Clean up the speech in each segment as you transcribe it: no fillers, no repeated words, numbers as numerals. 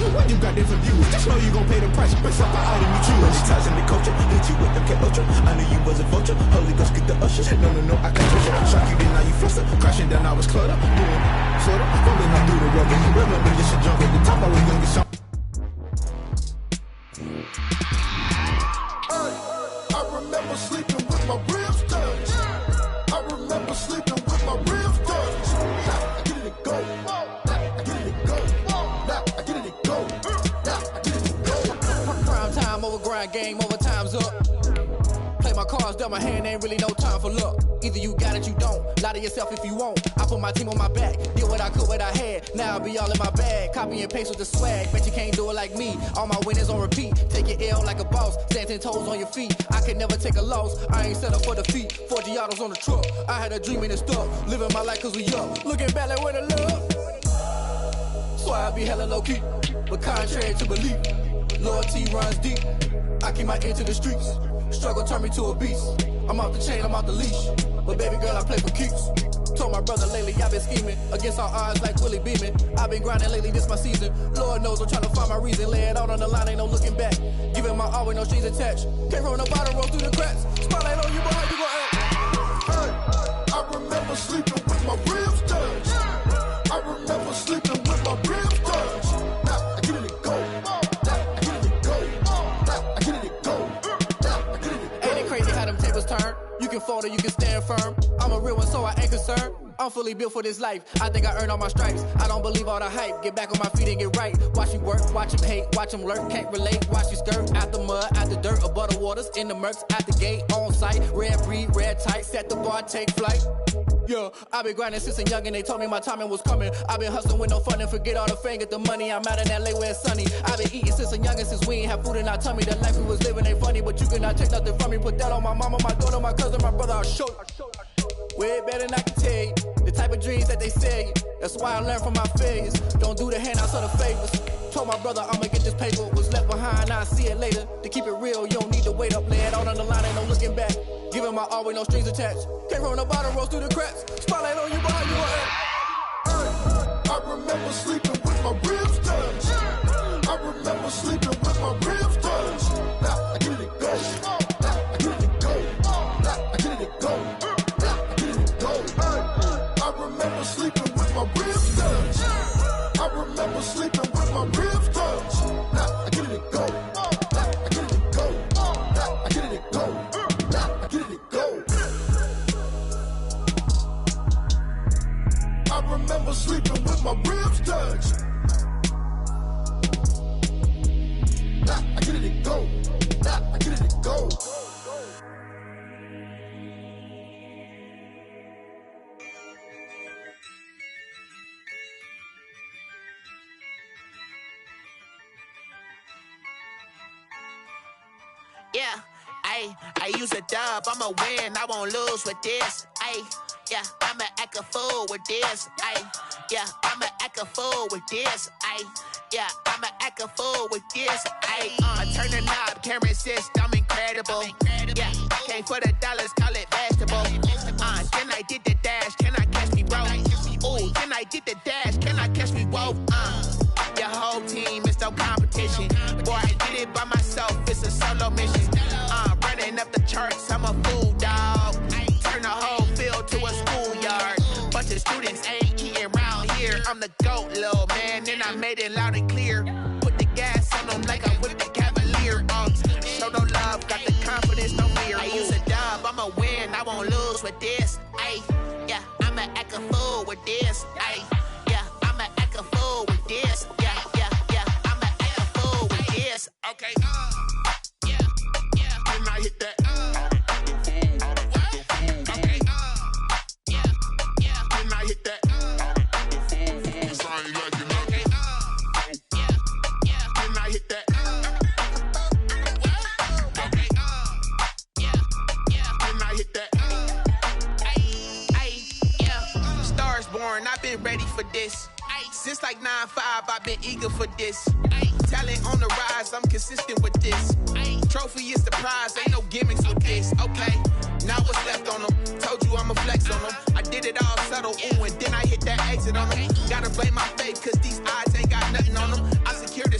When you got different views, just know you gon' pay the price. Best up the item you choose. Many ties in the culture, hit you with them K Ultra. I knew you was a vulture. Holy Ghost get the usher. No, I can't touch it. Shock you, then now you fluster. Crashing down, I was clutter. Moving, sorta, rolling out through the rubber. Remember this shit jump at the top. I was young and shot. I remember sleeping with my ribs touched. I remember sleeping with my ribs touched. I get it go. I get it go. I get it go. I get it go. Prime time over grind game, overtime's up. Play my cards, dealt my hand, ain't really no time for luck. Either you got it, you don't. Lie to yourself if you won't. I put my team on my back, did what I could, what I had. Now I'll be all in my bag, copy and paste with the swag. Bet you can't do it like me. All my winners on repeat. Take your L like a boss, stand 10 toes on your feet. I can never take a loss. I ain't set up for defeat. 4 Giottos on the truck. I had a dream and it stuck. Living my life cause we up. Looking back like where the love. So I be hella low key, but contrary to belief, loyalty runs deep. I keep my ear to the streets. Struggle turned me to a beast. I'm off the chain, I'm off the leash. But baby girl, I play for keeps. Told my brother lately, I've been scheming against all odds like Willie Beeman. I've been grinding lately, this my season. Lord knows I'm trying to find my reason. Lay it out on the line, ain't no looking back. Giving my all with no strings attached. Came from the bottom, roll through the cracks. Spotlight on you, boy, how you gon' act? I remember sleeping with my ribs touched. I remember sleeping with my ribs touched. Now I get it go. I get it go. I get it go. I get it go. Ain't it crazy how them tables turn? You can fold or you can stand firm. I'm a real one, so I ain't concerned. I'm fully built for this life. I think I earned all my stripes. I don't believe all the hype. Get back on my feet and get right. Watch you work, watch him hate, watch him lurk. Can't relate, watch you skirt. Out the mud, out the dirt, above the waters, in the murks, out the gate, on site. Red breed, red tight, set the bar, take flight. Yeah, I been grinding since a youngin', they told me my timing was coming. I been hustling with no fun and forget all the fame, get the money. I'm out in LA where it's sunny. I been eating since a youngin', since we ain't have food in our tummy. The life we was living ain't funny, but you cannot take nothing from me. Put that on my mama, my daughter, my cousin, my brother, I'll show you. Way better than I can tell you. The type of dreams that they sell you. That's why I learned from my failures. Don't do the handouts or the favors. Told my brother I'ma get this paper. Was left behind, I'll see it later. To keep it real, you don't need to wait up. Lay it out on the line, ain't no looking back. Giving my all with no strings attached. Came from the bottom, rose through the cracks. Spotlight on you, boy, how you gon' act? I remember sleeping with my ribs touched. I remember sleeping with my ribs touched. Now I get it go. I get it go. I get it go. I get it go. I remember sleeping with my ribs touched. I remember sleeping with my ribs touched. Now I get it go. I get it go. I get it go. I get it go. I remember sleeping with my ribs touched. I get it go. I get it go. Yeah, I use a dub, I'ma win, I won't lose with this. Yeah, I'ma act a fool with this. Yeah, I'ma act a fool with this. Yeah, I'ma act a fool with this. Turn the knob, camera assist, I'm incredible. Yeah, came for the dollars, call it vegetable. Then I did the dash, can I catch me, bro? Ooh, then I did the dash, can I catch me, whoa? Your whole team is no competition. Boy, I did it by myself, it's a solo mission. Running up the charts, I'm a fool, dog. Turn the whole field to a schoolyard. Bunch of students ain't eating round here. I'm the GOAT, little man, and I made it loud and clear. Put the gas on them like I'm with the Cavalier. Show no love, got the confidence, no fear. I use a dub, I'ma win, I won't lose with this. Yeah, I'ma act a fool with this. Yeah, I'ma act a fool with this. Yeah, I'ma act a fool with this. Okay, yeah, can I hit that? Okay, yeah, can I hit that? Cause I ain't like it. Okay, yeah, can I hit that? Okay, yeah, can I hit that? Yeah, stars born, I've been ready for this. Since like 9-5, I've been eager for this. Talent on the rise, I'm consistent with this. Trophy is the prize, ain't no gimmicks with this. Okay, now what's left on them? Told you I'ma flex on them. I did it all subtle, ooh, and then I hit that exit on them. Gotta blame my faith, cause these odds ain't got nothing on them. I secured the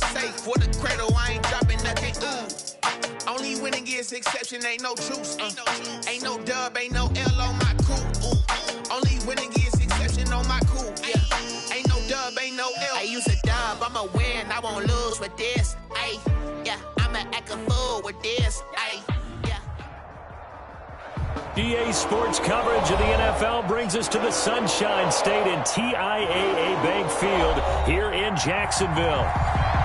exception, ain't no truce. Ain't no dub, ain't no L on my coupe. Only winning is exception on my coupe. Yeah. Ain't no dub, ain't no L. I use a dub, I'ma win, I won't lose with this. Ay, yeah, I'ma act a fool with this. Ay, yeah. EA Sports coverage of the NFL brings us to the Sunshine State in TIAA Bank Field here in Jacksonville.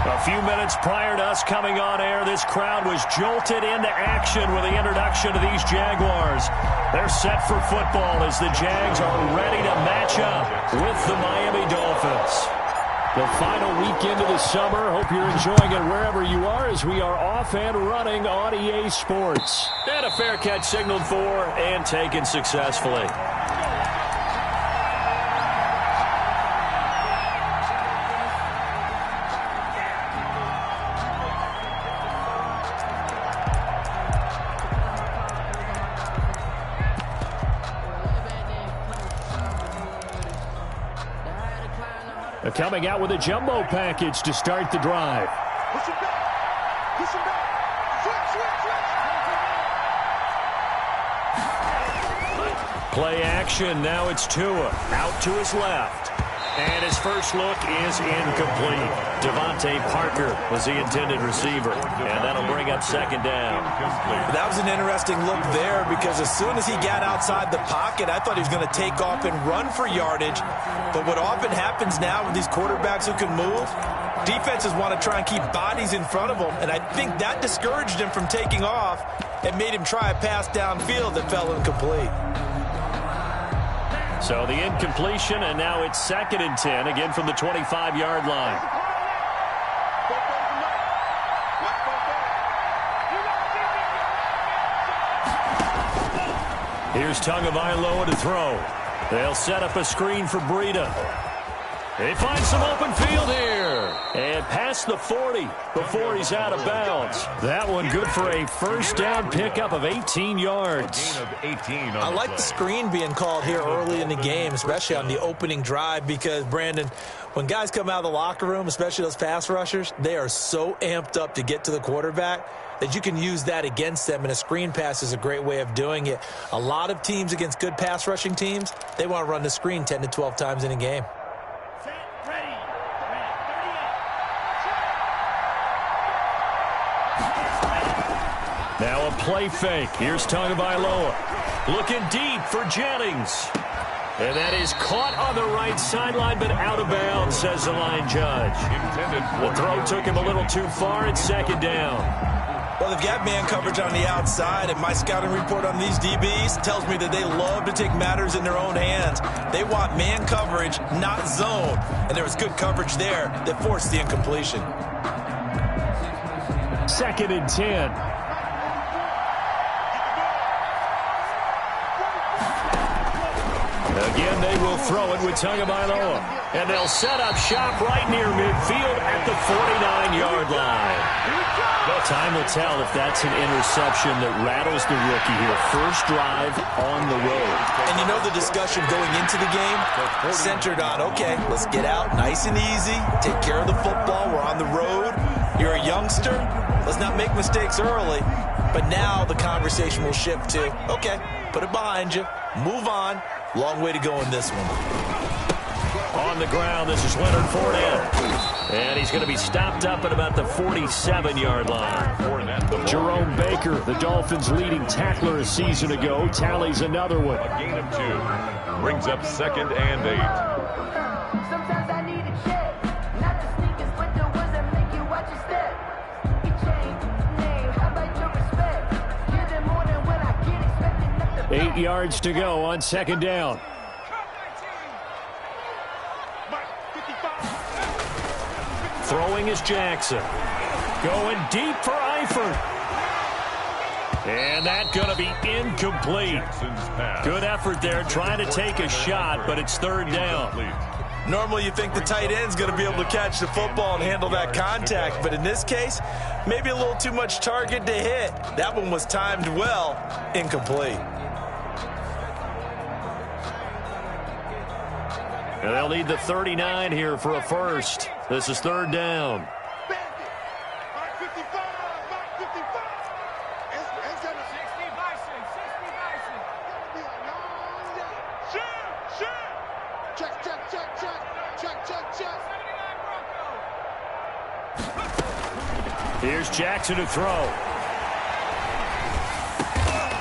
A few minutes prior to us coming on air, this crowd was jolted into action with the introduction of these Jaguars. They're set for football as the Jags are ready to match up with the Miami Dolphins. The final weekend of the summer. Hope you're enjoying it wherever you are as we are off and running on EA Sports. And a fair catch signaled for and taken successfully. Coming out with a jumbo package to start the drive. Push him back. Push him back. Switch. Play action. Now it's Tua out to his left. And his first look is incomplete. Devontae Parker was the intended receiver. And that'll bring up second down. That was an interesting look there because as soon as he got outside the pocket, I thought he was going to take off and run for yardage. But what often happens now with these quarterbacks who can move, defenses want to try and keep bodies in front of them. And I think that discouraged him from taking off and made him try a pass downfield that fell incomplete. So the incompletion, and now it's 2nd and 10, again from the 25-yard line. Here's Tagovailoa to throw. They'll set up a screen for Breida. They find some open field here. And past the 40 before he's out of bounds. That one good for a first down pickup of 18 yards. I like the screen being called here early in the game, especially on the opening drive, because, Brandon, when guys come out of the locker room, especially those pass rushers, they are so amped up to get to the quarterback that you can use that against them, and a screen pass is a great way of doing it. A lot of teams against good pass rushing teams, they want to run the screen 10 to 12 times in a game. Now a play fake. Here's Tagovailoa. Looking deep for Jennings. And that is caught on the right sideline, but out of bounds, says the line judge. The throw took him a little too far. It's 2nd down. Well, they've got man coverage on the outside, and my scouting report on these DBs tells me that they love to take matters in their own hands. They want man coverage, not zone. And there was good coverage there that forced the incompletion. 2nd and 10. Again, they will throw it with Tagovailoa. And they'll set up shop right near midfield at the 49-yard line. Well, time will tell if that's an interception that rattles the rookie here. First drive on the road. And you know the discussion going into the game centered on, okay, let's get out nice and easy, take care of the football, we're on the road. You're a youngster, let's not make mistakes early. But now the conversation will shift to, okay, put it behind you, move on. Long way to go in this one. On the ground, this is Leonard Fournette. And he's going to be stopped up at about the 47-yard line. Jerome Baker, the Dolphins' leading tackler a season ago, tallies another one. A gain of 2. Brings up 2nd and 8. Sometimes I need a check. Not the sneakers, but the ones that make you watch your step. You change name, how about your respect? Give them more than when I get expected not to 8 yards to go on 2nd down. Throwing is Jackson. Going deep for Eifert. And that's going to be incomplete. Good effort there trying to take a shot, but it's 3rd down. Normally you think the tight end's going to be able to catch the football and handle that contact, but in this case, maybe a little too much target to hit. That one was timed well, incomplete. And they'll need the 39 here for a first. This is 3rd down. Check, check, check, check. Check, check, check. Here's Jackson to throw.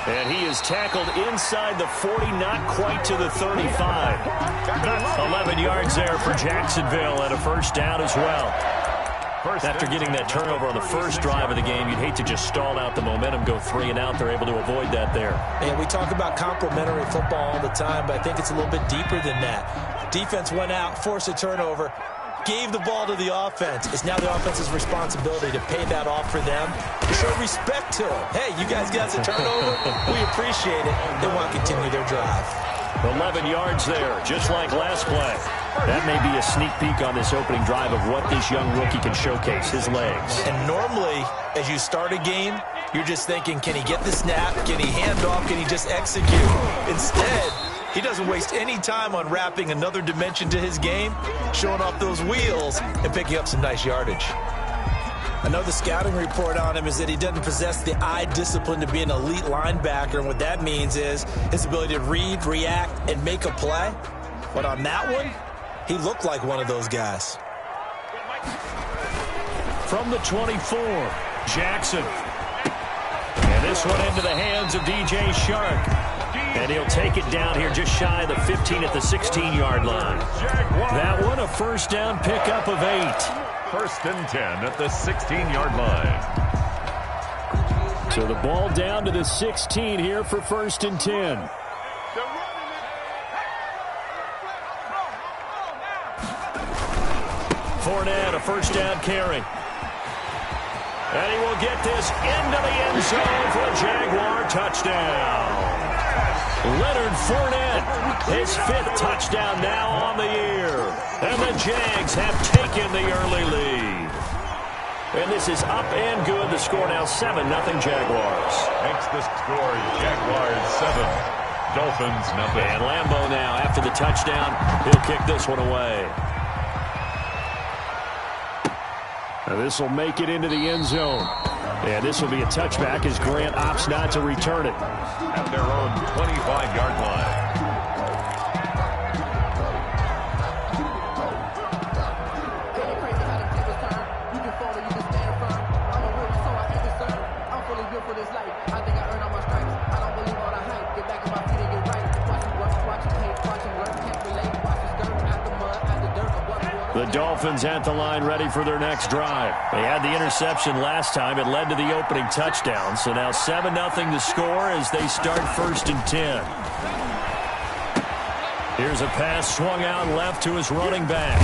And he is tackled inside the 40, not quite to the 35. 11 yards there for Jacksonville and a first down as well. After getting that turnover on the first drive of the game, you'd hate to just stall out the momentum, go 3 and out. They're able to avoid that there. And we talk about complementary football all the time, but I think it's a little bit deeper than that. Defense went out, forced a turnover, gave the ball to the offense. It's now the offense's responsibility to pay that off for them, to show respect to them. Hey, you guys got a turnover? We appreciate it. They want to continue their drive. 11 yards there, just like last play. That may be a sneak peek on this opening drive of what this young rookie can showcase, his legs. And normally, as you start a game, you're just thinking, can he get the snap? Can he hand off? Can he just execute? Instead, he doesn't waste any time on wrapping another dimension to his game, showing off those wheels, and picking up some nice yardage. I know the scouting report on him is that he doesn't possess the eye discipline to be an elite linebacker, and what that means is his ability to read, react, and make a play. But on that one, he looked like one of those guys. From the 24, Jackson. And this one into the hands of DJ Shark. And he'll take it down here just shy of the 15 at the 16-yard line. That one a first down pickup of 8. First and 10 at the 16-yard line. So the ball down to the 16 here for first and 10. Fournette, a first down carry. And he will get this into the end zone for a Jaguar touchdown. Leonard Fournette, his 5th touchdown now on the year. And the Jags have taken the early lead. And this is up and good. The score now 7-0 Jaguars. Makes the score Jaguars 7, Dolphins 0. And Lambeau now, after the touchdown, he'll kick this one away. Now this will make it into the end zone. And this will be a touchback as Grant opts not to return it. At their own 25-yard line. The Dolphins at the line ready for their next drive. They had the interception last time. It led to the opening touchdown. So now 7-0 the score as they start first and 10. Here's a pass swung out left to his running back.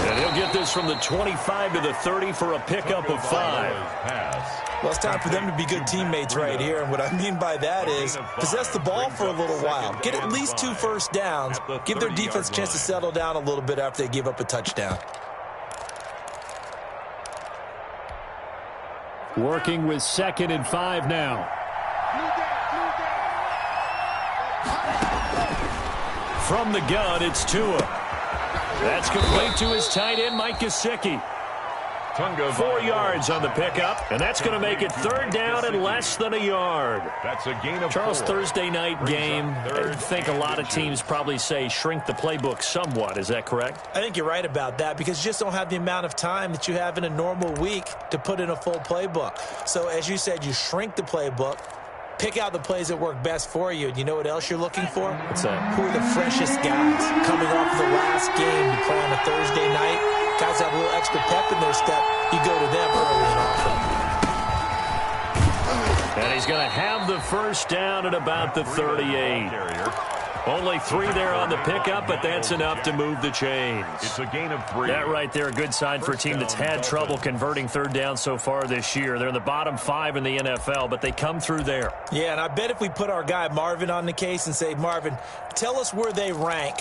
And he'll get this from the 25 to the 30 for a pickup of 5. Well, it's time for them to be good teammates right here. And what I mean by that is possess the ball for a little while. Get at least 2 first downs. Give their defense a chance to settle down a little bit after they give up a touchdown. Working with 2nd and 5 now. From the gun, it's Tua. That's complete to his tight end, Mike Gesicki. 4 yards on the pickup, and that's going to make it 3rd down and less than a yard. That's a gain of Charles, 4. Thursday night game, I think a lot of teams probably say shrink the playbook somewhat. Is that correct? I think you're right about that because you just don't have the amount of time that you have in a normal week to put in a full playbook. So, as you said, you shrink the playbook, pick out the plays that work best for you. And you know what else you're looking for? What's that? Who are the freshest guys coming off of the last game to play on a Thursday night? Guys have a little extra pep in their step. You go to them early and often. And he's going to have the first down at about the 38. Only 3 there on the pickup, but that's enough to move the chains. It's a gain of 3. That right there, a good sign for a team that's had trouble converting 3rd down so far this year. They're in the bottom 5 in the NFL, but they come through there. Yeah, and I bet if we put our guy Marvin on the case and say, Marvin, tell us where they rank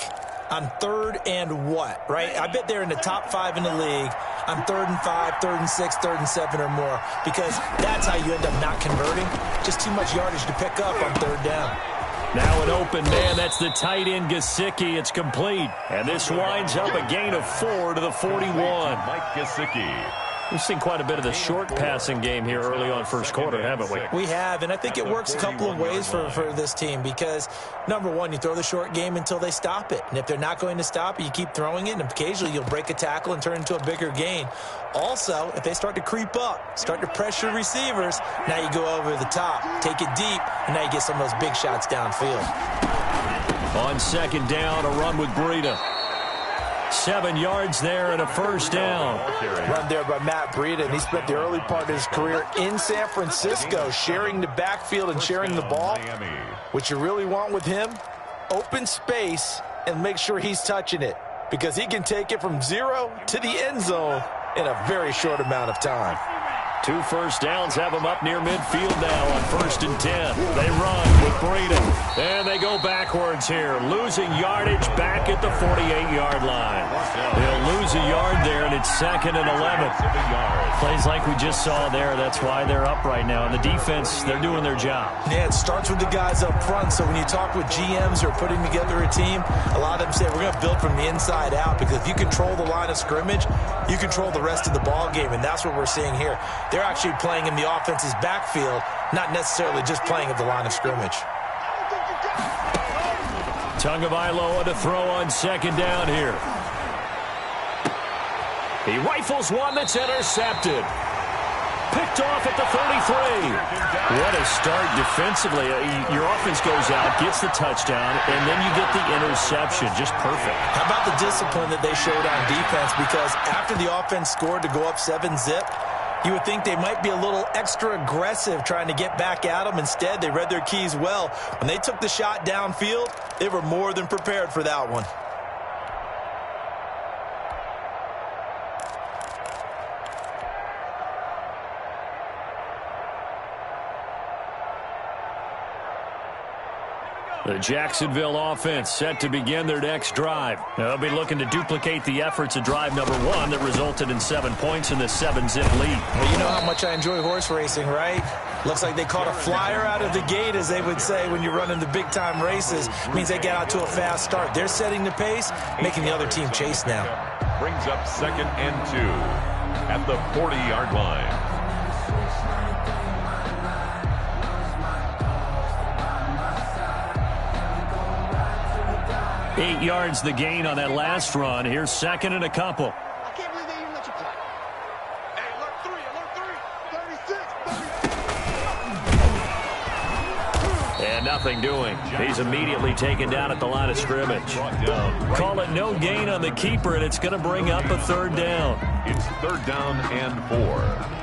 on 3rd and what, right? I bet they're in the top 5 in the league on 3rd and 5, 3rd and 6, 3rd and 7 or more, because that's how you end up not converting. Just too much yardage to pick up on 3rd down. Now an open man. That's the tight end Gesicki. It's complete. And this winds up a gain of 4 to the 41. Mike Gesicki. We've seen quite a bit of the short passing game here early on first quarter, haven't we? We have, and I think it works a couple of ways for this team because, number one, you throw the short game until they stop it. And if they're not going to stop it, you keep throwing it, and occasionally you'll break a tackle and turn into a bigger gain. Also, if they start to creep up, start to pressure receivers, now you go over the top, take it deep, and now you get some of those big shots downfield. On second down, a run with Breida. 7 yards there and a first down. Run there by Matt Breida, and he spent the early part of his career in San Francisco sharing the backfield and sharing the ball. What you really want with him, open space and make sure he's touching it because he can take it from 0 to the end zone in a very short amount of time. 2 first downs have them up near midfield now on 1st and 10. They run with Breida, and they go backwards here, losing yardage back at the 48-yard line. They'll lose a yard there, and it's 2nd and 11. Plays like we just saw there. That's why they're up right now. And the defense, they're doing their job. Yeah, it starts with the guys up front. So when you talk with GMs who are putting together a team, a lot of them say we're going to build from the inside out because if you control the line of scrimmage, you control the rest of the ball game, and that's what we're seeing here. They're actually playing in the offense's backfield, not necessarily just playing at the line of scrimmage. Tagovailoa to throw on second down here. He rifles one that's intercepted. Picked off at the 33. What a start defensively. Your offense goes out, gets the touchdown, and then you get the interception. Just perfect. How about the discipline that they showed on defense? Because after the offense scored to go up 7-zip, you would think they might be a little extra aggressive trying to get back at them. Instead, they read their keys well. When they took the shot downfield, they were more than prepared for that one. The Jacksonville offense set to begin their next drive. They'll be looking to duplicate the efforts of drive number 1 that resulted in 7 points in the 7-zip lead. Well, you know how much I enjoy horse racing, right? Looks like they caught a flyer out of the gate, as they would say when you're running the big-time races. It means they get out to a fast start. They're setting the pace, making the other team chase now. Brings up 2nd and 2 at the 40-yard line. 8 yards the gain on that last run. Here's 2nd and a couple. I can't believe they even let you play. Hey, alert 3, 36. And nothing doing. He's immediately taken down at the line of scrimmage. Call it no gain on the keeper, and it's going to bring up a 3rd down. It's 3rd down and 4.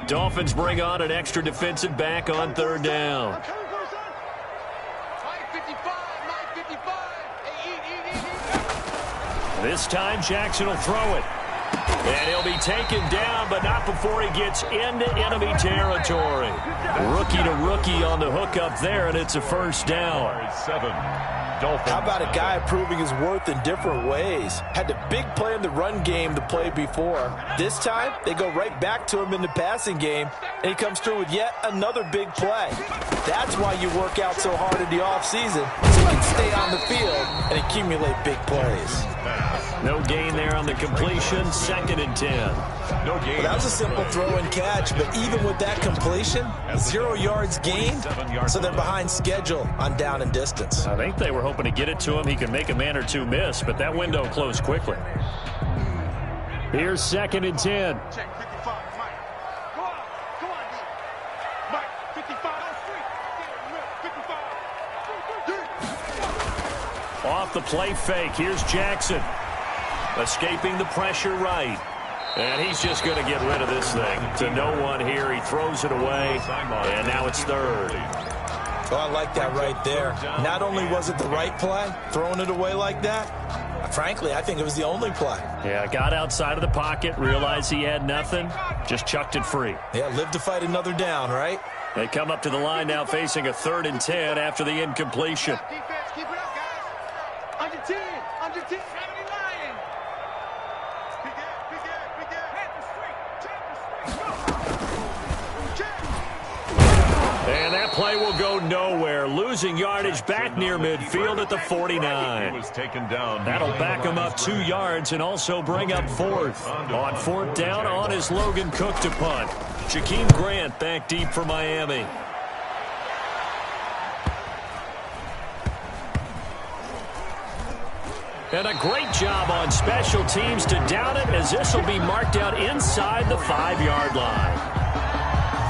Dolphins bring on an extra defensive back on 3rd down. This time Jackson will throw it. And he'll be taken down, but not before he gets into enemy territory. Rookie to rookie on the hook up there, and it's a 1st down. 7. Dolphins. How about a guy proving his worth in different ways? Had the big play in the run game the play before. This time, they go right back to him in the passing game, and he comes through with yet another big play. That's why you work out so hard in the offseason, so you can stay on the field and accumulate big plays. No gain there on the completion, 2nd and 10. No gain. Well, that was a simple throw and catch, but even with that completion, 0 yards gained, so they're behind schedule on down and distance. I think they were hoping to get it to him. He could make a man or two miss, but that window closed quickly. Here's 2nd and 10. Check 55, Mike. Go on, D. Mike, 55. 55. Off the play fake, here's Jackson. Escaping the pressure right. And he's just going to get rid of this thing. To no one here, he throws it away, and now it's 3rd. Oh, I like that right there. Not only was it the right play, throwing it away like that, frankly, I think it was the only play. Yeah, got outside of the pocket, realized he had nothing, just chucked it free. Yeah, live to fight another down, right? They come up to the line now facing a 3rd and 10 after the incompletion. Defense, keep it up, guys. Under 10, under 10. Big Ed. play will go nowhere. Losing yardage back near midfield at the 49. He was taken down. That'll back him up 2 yards and also bring up 4th. On 4th down, on is Logan Cook to punt. Jakeem Grant back deep for Miami. And a great job on special teams to down it, as this will be marked out inside the 5-yard line.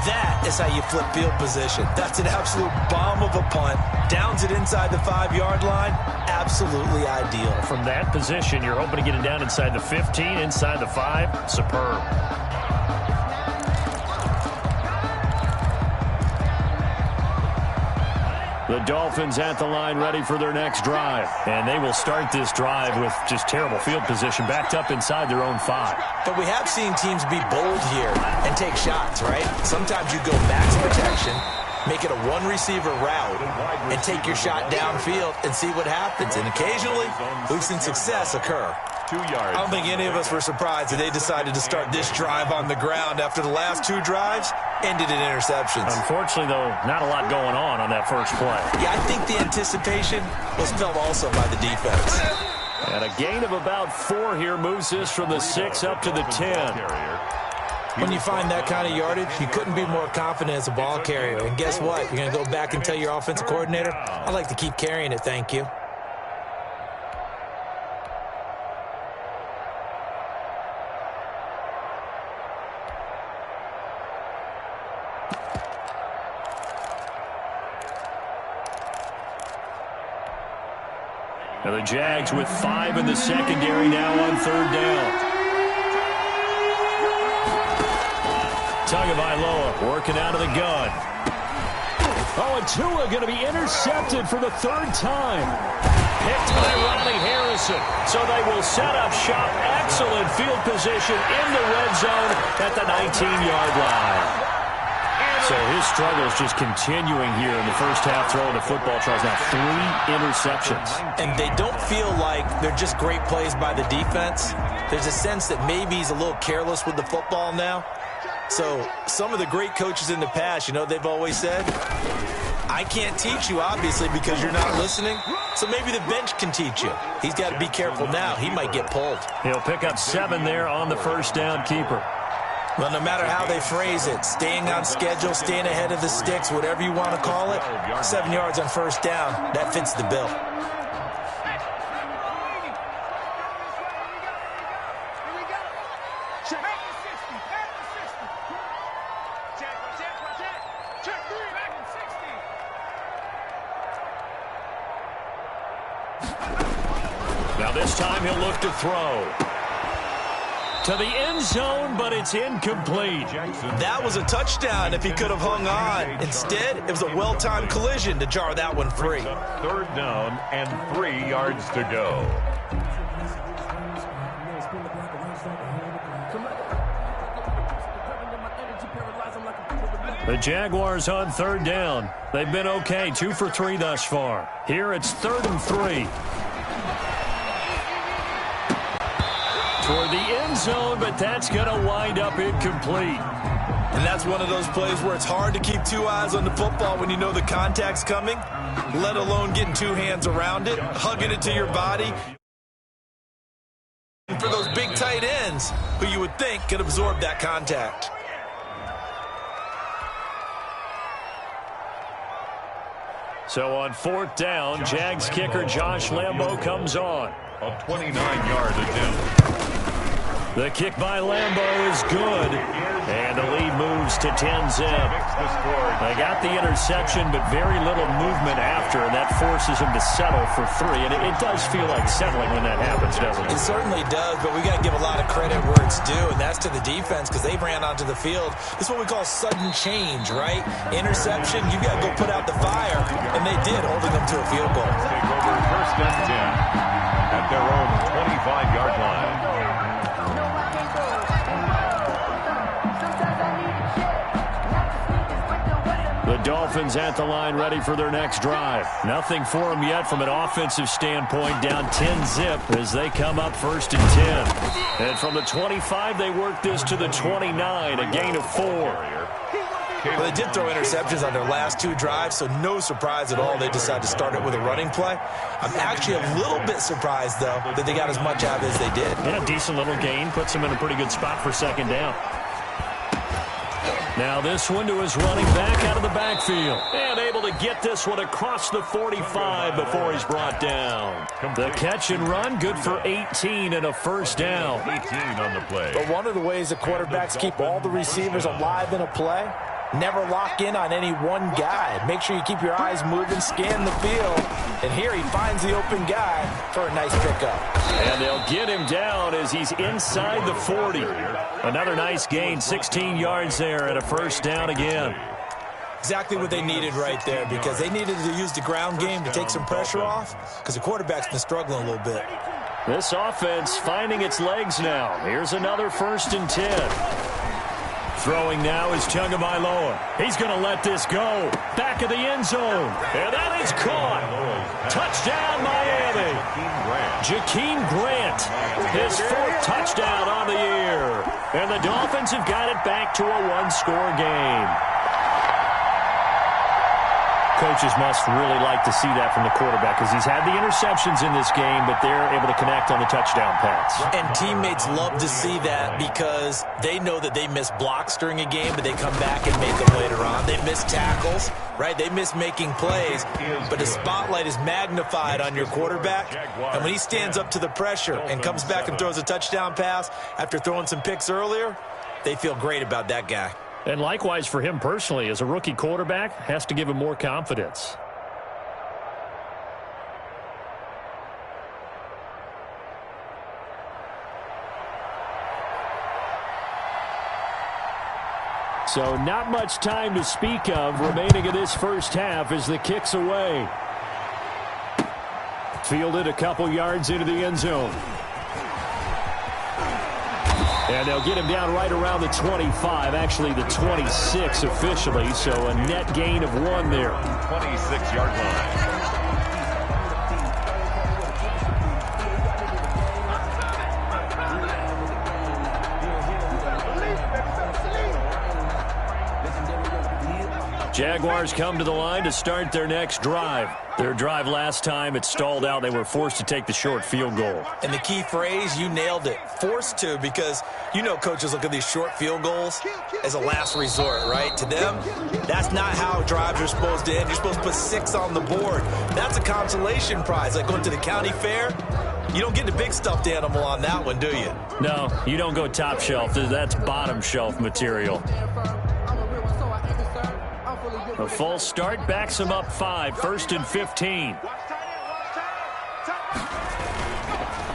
That is how you flip field position. That's an absolute bomb of a punt. Downs it inside the 5-yard line. Absolutely ideal. From that position, you're hoping to get it down inside the 15, inside the 5. Superb. The Dolphins at the line ready for their next drive. And they will start this drive with just terrible field position, backed up inside their own 5. But we have seen teams be bold here and take shots, right? Sometimes you go max protection, make it a one-receiver route, and take your shot downfield and see what happens. And occasionally, we've seen success occur. 2 yards. I don't think any of us were surprised that they decided to start this drive on the ground after the last 2 drives ended in interceptions. Unfortunately, though, not a lot going on that first play. Yeah, I think the anticipation was felt also by the defense. And a gain of about 4 here moves this from the 6 up to the 10. When you find that kind of yardage, you couldn't be more confident as a ball carrier. And guess what? You're going to go back and tell your offensive coordinator, I'd like to keep carrying it, thank you. And the Jags with 5 in the secondary now on 3rd down. Tagovailoa working out of the gun. Oh, and Tua going to be intercepted for the 3rd time. Picked by Ronnie Harrison. So they will set up shop. Excellent field position in the red zone at the 19-yard line. So his struggles just continuing here in the first half, throwing the football. Tries now 3 interceptions. And they don't feel like they're just great plays by the defense. There's a sense that maybe he's a little careless with the football now. So some of the great coaches in the past, you know, they've always said, I can't teach you, obviously, because you're not listening. So maybe the bench can teach you. He's got to be careful now. He might get pulled. He'll pick up 7 there on the first down keeper. Well, no matter how they phrase it, staying on schedule, staying ahead of the sticks, whatever you want to call it, 7 yards on first down, that fits the bill. Now this time he'll look to throw. To the end zone, but it's incomplete. That was a touchdown if he could have hung on. Instead, it was a well-timed collision to jar that one free. 3rd down and 3 yards to go. The Jaguars on 3rd down. They've been okay, 2 for 3 thus far. Here it's 3rd and 3. Toward the end zone, but that's going to wind up incomplete. And that's one of those plays where it's hard to keep 2 eyes on the football when you know the contact's coming, let alone getting 2 hands around it, hugging it to your body. And for those big tight ends, who you would think could absorb that contact. So on 4th down, Jags kicker Josh Lambo comes on. A 29-yard attempt. The kick by Lambo is good. And the lead moves to 10-zip. They got the interception, but very little movement after, and that forces him to settle for 3. And it does feel like settling when that happens, doesn't it? It certainly does, but we got to give a lot of credit where it's due, and that's to the defense because they ran onto the field. This is what we call sudden change, right? Interception, you got to go put out the fire, and they did, holding them to a field goal. Take over 1st and 10 at their own 25-yard line. The Dolphins at the line ready for their next drive. Nothing for them yet from an offensive standpoint, down 10-zip as they come up 1st and 10. And from the 25, they work this to the 29, a gain of 4. Well, they did throw interceptions on their last 2 drives, so no surprise at all they decided to start it with a running play. I'm actually a little bit surprised, though, that they got as much out as they did. Yeah, decent little gain. Puts them in a pretty good spot for second down. Now this one to his running back out of the backfield. And able to get this one across the 45 before he's brought down. The catch and run, good for 18 and a first down. 18 on the play. But one of the ways the quarterbacks keep all the receivers alive in a play, never lock in on any one guy. Make sure you keep your eyes moving, scan the field. And here he finds the open guy for a nice pickup. And they'll get him down as he's inside the 40. Another nice gain, 16 yards there and a first down again. Exactly what they needed right there, because they needed to use the ground game to take some pressure off, because the quarterback's been struggling a little bit. This offense finding its legs now. Here's another 1st and 10. Throwing now is Tagovailoa. He's going to let this go. Back of the end zone. And that is caught. Touchdown, Miami. Jakeem Grant, his 4th touchdown on the year. And the Dolphins have got it back to a 1-score game. Coaches must really like to see that from the quarterback, because he's had the interceptions in this game, but they're able to connect on the touchdown pass. And teammates love to see that, because they know that they miss blocks during a game, but they come back and make them later on. They miss tackles, right? They miss making plays, but the spotlight is magnified on your quarterback. And when he stands up to the pressure and comes back and throws a touchdown pass after throwing some picks earlier, they feel great about that guy. And likewise for him personally, as a rookie quarterback, has to give him more confidence. So not much time to speak of remaining in this first half as the kick's away. Fielded a couple yards into the end zone. And they'll get him down right around the 25, actually the 26 officially, so a net gain of 1 there. 26-yard line. Jaguars come to the line to start their next drive. Their drive last time, it stalled out. They were forced to take the short field goal. And the key phrase, you nailed it, forced to, because you know coaches look at these short field goals as a last resort, right? To them, that's not how drives are supposed to end. You're supposed to put 6 on the board. That's a consolation prize, like going to the county fair. You don't get the big stuffed animal on that one, do you? No, you don't go top shelf. That's bottom shelf material. A false start backs him up 5, 1st and 15.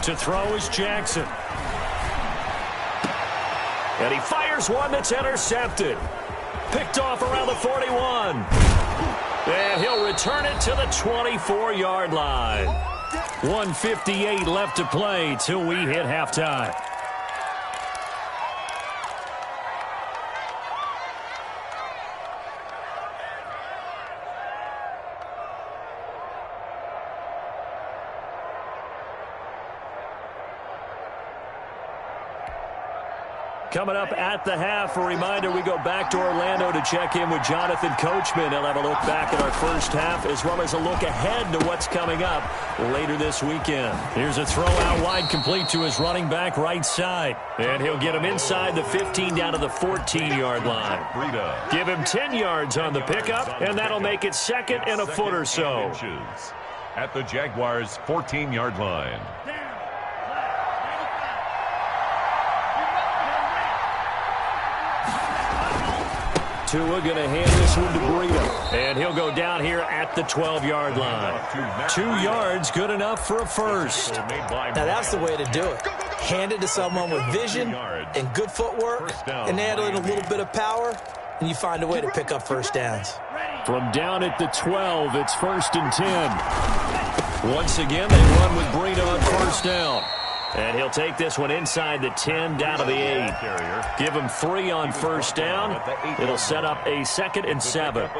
To throw is Jackson. And he fires one that's intercepted. Picked off around the 41. And he'll return it to the 24-yard line. 1:58 left to play till we hit halftime. Coming up at the half, a reminder, we go back to Orlando to check in with Jonathan Coachman. He'll have a look back at our first half, as well as a look ahead to what's coming up later this weekend. Here's a throw out wide, complete to his running back right side. And he'll get him inside the 15 down to the 14-yard line. Give him 10 yards on the pickup, and that'll make it 2nd and a foot or so. At the Jaguars' 14-yard line. Tua going to hand this one to Breida. And he'll go down here at the 12-yard line. 2 yards, good enough for a first. Now that's the way to do it. Hand it to someone with vision and good footwork, and add in a little bit of power, and you find a way to pick up first downs. From down at the 12, it's 1st and 10. Once again, they run with Breida on first down. And he'll take this one inside the 10, down to the 8. Give him 3 on first down. It'll set up a 2nd and 7.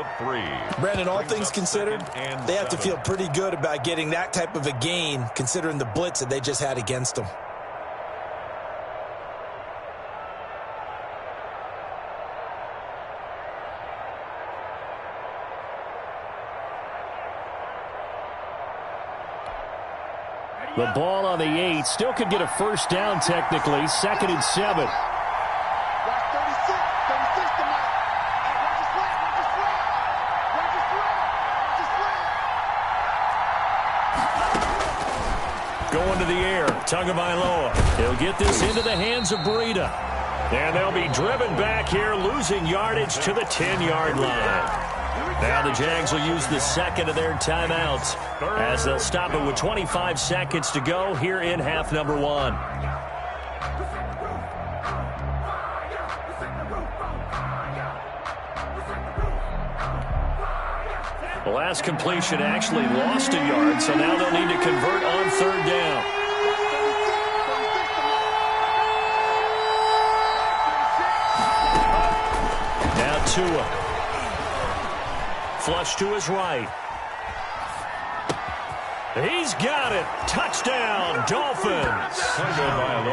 Brandon, all things considered, they have to feel pretty good about getting that type of a gain, considering the blitz that they just had against them. The ball on the 8. Still could get a first down technically. 2nd and 7. Going to the air. Tagovailoa. He'll get this into the hands of Breida. And they'll be driven back here, losing yardage to the 10-yard line. Now the Jags will use the second of their timeouts as they'll stop it with 25 seconds to go here in half number 1. The last completion actually lost a yard, so now they'll need to convert on 3rd down. Now Tua. Flush to his right. He's got it. Touchdown, Dolphins.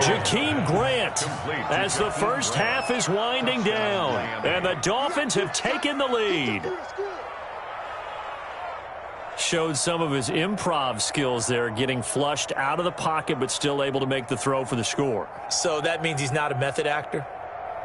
Jakeem Grant as the first half is winding down. And the Dolphins have taken the lead. Showed some of his improv skills there, getting flushed out of the pocket but still able to make the throw for the score. So that means he's not a method actor?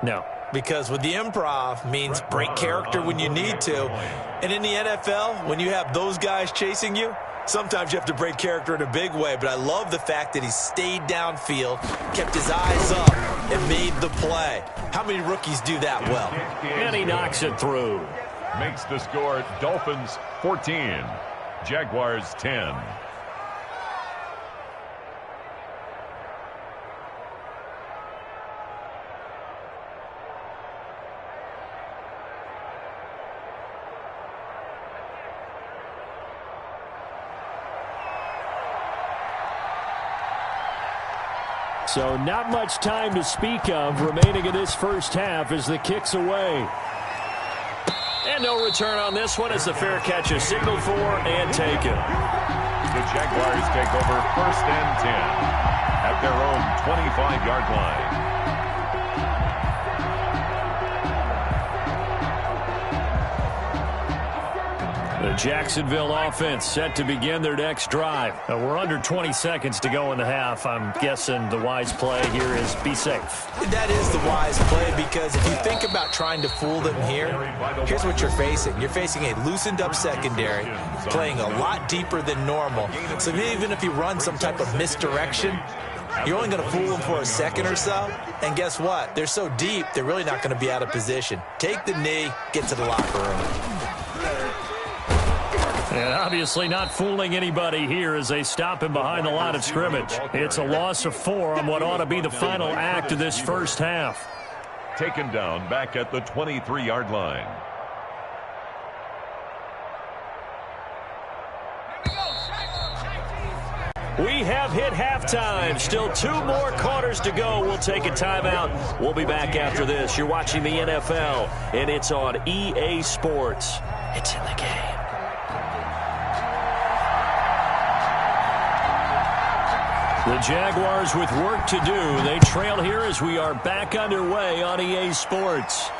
No. Because with the improv means break character when you need to. And in the NFL, when you have those guys chasing you, sometimes you have to break character in a big way. But I love the fact that he stayed downfield, kept his eyes up, and made the play. How many rookies do that well? And he knocks it through. Makes the score Dolphins 14, Jaguars 10. So not much time to speak of remaining in this first half as the kick's away. And no return on this one as the fair catch is signaled for and taken. The Jaguars take over 1st and 10 at their own 25-yard line. The Jacksonville offense set to begin their next drive. We're under 20 seconds to go in the half. I'm guessing the wise play here is be safe. That is the wise play because if you think about trying to fool them here, here's what you're facing. You're facing a loosened up secondary, playing a lot deeper than normal. So even if you run some type of misdirection, you're only going to fool them for a second or so. And guess what? They're so deep, they're really not going to be out of position. Take the knee, get to the locker room. And obviously not fooling anybody here as they stop him behind the line of scrimmage. It's a loss of 4 on what ought to be the final act of this first half. Taken down back at the 23-yard line. We have hit halftime. Still 2 more quarters to go. We'll take a timeout. We'll be back after this. You're watching the NFL, and it's on EA Sports. It's in the game. The Jaguars with work to do. They trail here as we are back underway on EA Sports.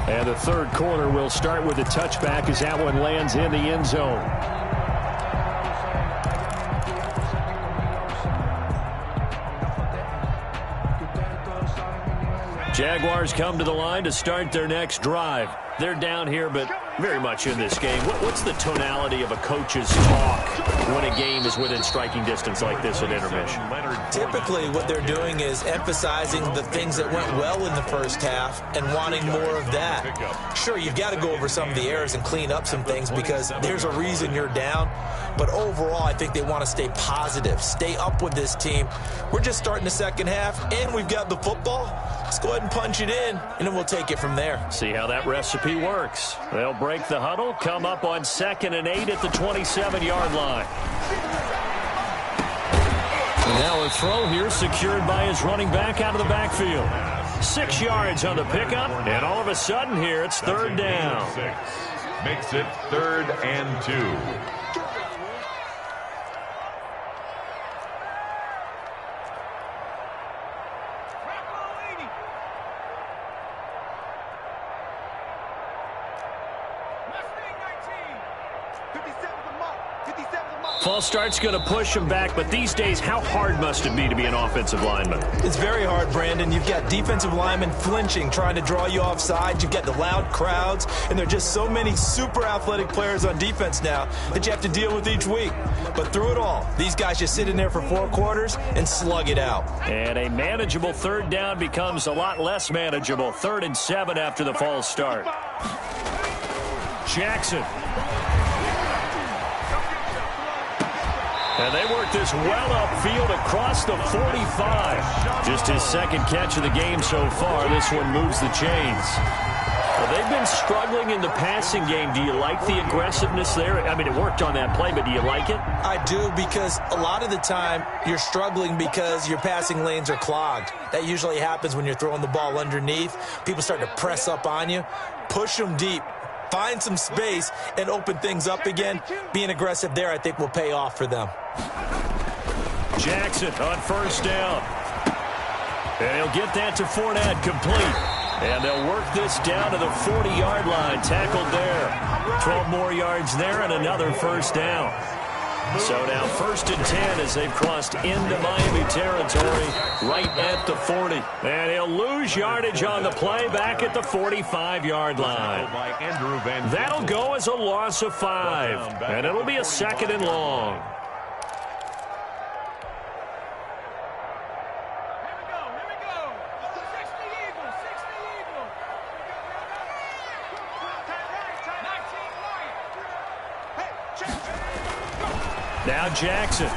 And the third quarter will start with a touchback as that one lands in the end zone. Jaguars come to the line to start their next drive. They're down here, but very much in this game. What's the tonality of a coach's talk when a game is within striking distance like this at intermission? Typically, what they're doing is emphasizing the things that went well in the first half and wanting more of that. Sure, you've got to go over some of the errors and clean up some things because there's a reason you're down. But overall, I think they want to stay positive, stay up with this team. We're just starting the second half, and we've got the football. Let's go ahead and punch it in, and then we'll take it from there. See how that recipe works. They'll break the huddle, come up on 2nd and 8 at the 27-yard line. And now a throw here secured by his running back out of the backfield. 6 yards on the pickup, and all of a sudden here it's 3rd down. Makes it 3rd and 2. False start's going to push him back, but these days, how hard must it be to be an offensive lineman? It's very hard, Brandon. You've got defensive linemen flinching, trying to draw you offside. You've got the loud crowds, and there are just so many super athletic players on defense now that you have to deal with each week. But through it all, these guys just sit in there for 4 quarters and slug it out. And a manageable third down becomes a lot less manageable. 3rd and 7 after the false start. Jackson. And they work this well upfield across the 45. Just his 2nd catch of the game so far. This one moves the chains. Well, they've been struggling in the passing game. Do you like the aggressiveness there? I mean, it worked on that play, but do you like it? I do, because a lot of the time you're struggling because your passing lanes are clogged. That usually happens when you're throwing the ball underneath. People start to press up on you. Push them deep. Find some space and open things up again. Being aggressive there, I think, will pay off for them. Jackson on 1st down. And he'll get that to Fournette, complete. And they'll work this down to the 40-yard line. Tackled there. 12 more yards there and another 1st down. So now 1st and 10 as they've crossed into Miami territory right at the 40. And he'll lose yardage on the play back at the 45-yard line. That'll go as a loss of 5. And it'll be a 2nd and long. Now Jackson.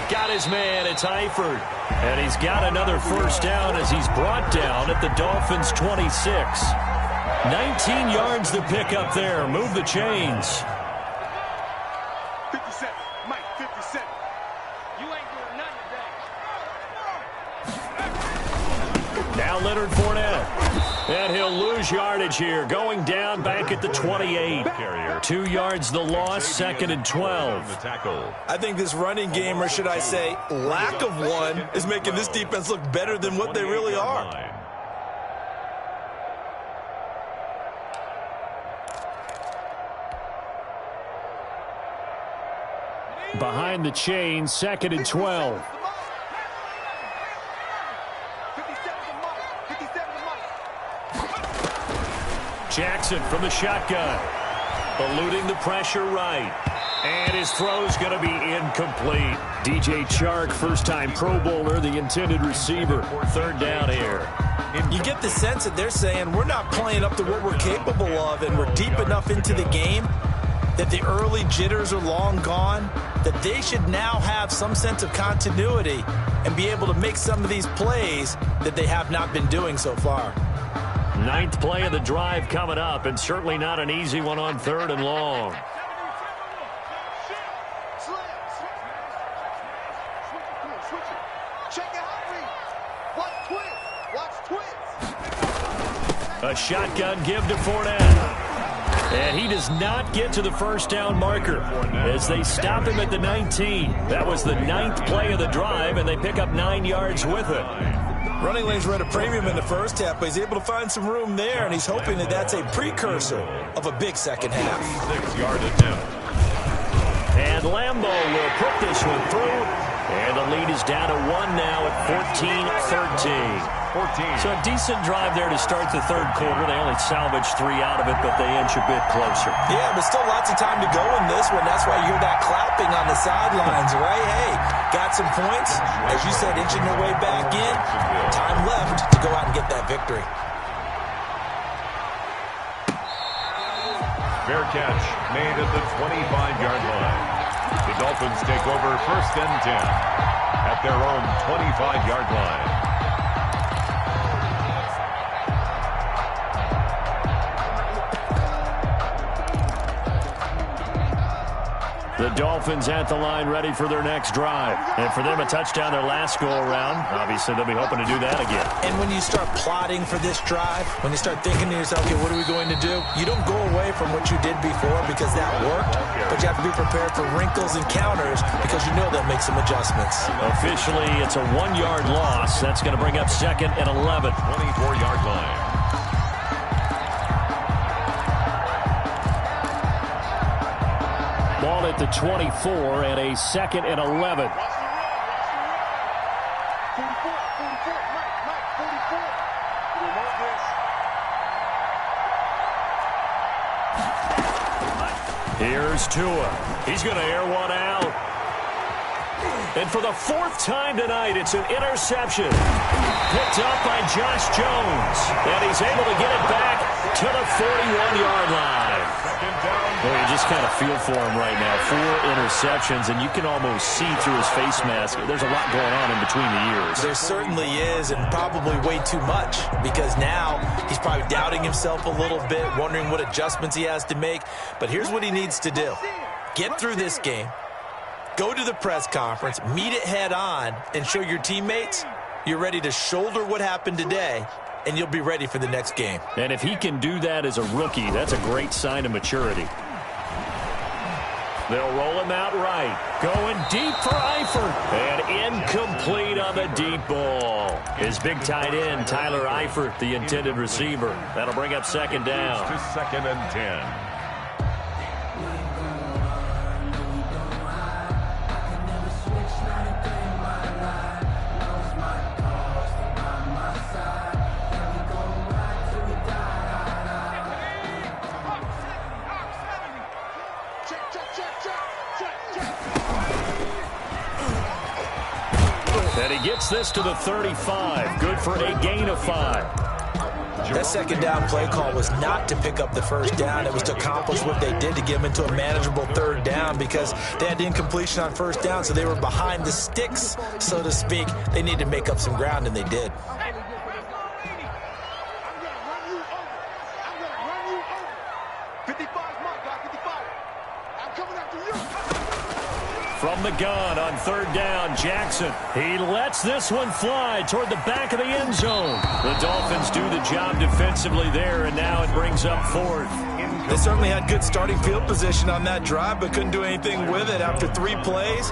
Got his man. It's Eifert. And he's got another 1st down as he's brought down at the Dolphins' 26. 19 yards to pick up there. Move the chains. 57. Mike, 57. You ain't doing nothing today. Now Leonard Fournette. And he'll lose yardage here. Going down back at the 28. 2 yards the loss, 2nd and 12. I think this running game, or should I say lack of one, is making this defense look better than what they really are. Behind the chains, 2nd and 12. Jackson from the shotgun. Eluding the pressure right. And his throw's going to be incomplete. DJ Chark, first-time Pro Bowler, the intended receiver. 3rd down here. You get the sense that they're saying we're not playing up to what we're capable of, and we're deep enough into the game that the early jitters are long gone, that they should now have some sense of continuity and be able to make some of these plays that they have not been doing so far. 9th play of the drive coming up, and certainly not an easy one on 3rd and long. A shotgun give to Fournette. And he does not get to the 1st down marker as they stop him at the 19. That was the 9th play of the drive, and they pick up 9 yards with it. Running lanes were at a premium in the first half, but he's able to find some room there, and he's hoping that that's a precursor of a big second half. 6-yard attempt. And Lambeau will put this one through, and the lead is down to 1 now at 14-13. So a decent drive there to start the 3rd quarter. They only salvaged 3 out of it, but they inch a bit closer. Yeah, but still lots of time to go in this one. That's why you hear that clapping on the sidelines, right? Hey, got some points. As you said, inching their way back in. Time left to go out and get that victory. Fair catch made at the 25-yard line. The Dolphins take over 1st and 10 at their own 25-yard line. The Dolphins at the line ready for their next drive. And for them, a touchdown their last go-around. Obviously, they'll be hoping to do that again. And when you start plotting for this drive, when you start thinking to yourself, okay, what are we going to do? You don't go away from what you did before because that worked, but you have to be prepared for wrinkles and counters because you know they'll make some adjustments. Officially, it's a 1-yard loss. That's going to bring up 2nd and 11. 24-yard line. Ball at the 24 and a 2nd and 11. Here's Tua. He's going to air one out. And for the 4th time tonight, it's an interception. Picked up by Josh Jones. And he's able to get it back to the 41-yard line. Well, you just kind of feel for him right now. 4 interceptions, and you can almost see through his face mask. There's a lot going on in between the ears. There certainly is, and probably way too much, because now he's probably doubting himself a little bit, wondering what adjustments he has to make. But here's what he needs to do. Get through this game, go to the press conference, meet it head on, and show your teammates you're ready to shoulder what happened today, and you'll be ready for the next game. And if he can do that as a rookie, that's a great sign of maturity. They'll roll him out right. Going deep for Eifert. And incomplete on the deep ball. His big tight end, Tyler Eifert, the intended receiver. That'll bring up 2nd down. To 2nd and 10. And he gets this to the 35. Good for a gain of 5. That 2nd down play call was not to pick up the 1st down. It was to accomplish what they did, to get them into a manageable 3rd down, because they had the incompletion on 1st down, so they were behind the sticks, so to speak. They needed to make up some ground, and they did. From the gun on 3rd down, Jackson. He lets this one fly toward the back of the end zone. The Dolphins do the job defensively there, and now it brings up 4th. They certainly had good starting field position on that drive, but couldn't do anything with it after 3 plays.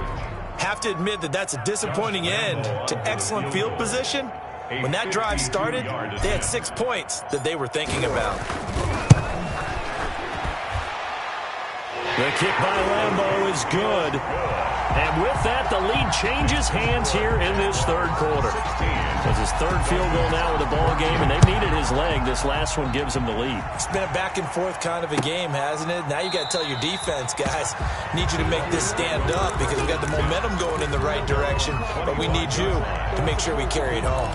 Have to admit that that's a disappointing end to excellent field position. When that drive started, they had 6 points that they were thinking about. The kick by Lambeau is good. And with that, the lead changes hands here in this 3rd quarter. It's his 3rd field goal now with the ball game, and they needed his leg. This last one gives him the lead. It's been a back-and-forth kind of a game, hasn't it? Now you got to tell your defense, guys, need you to make this stand up, because we got the momentum going in the right direction, but we need you to make sure we carry it home.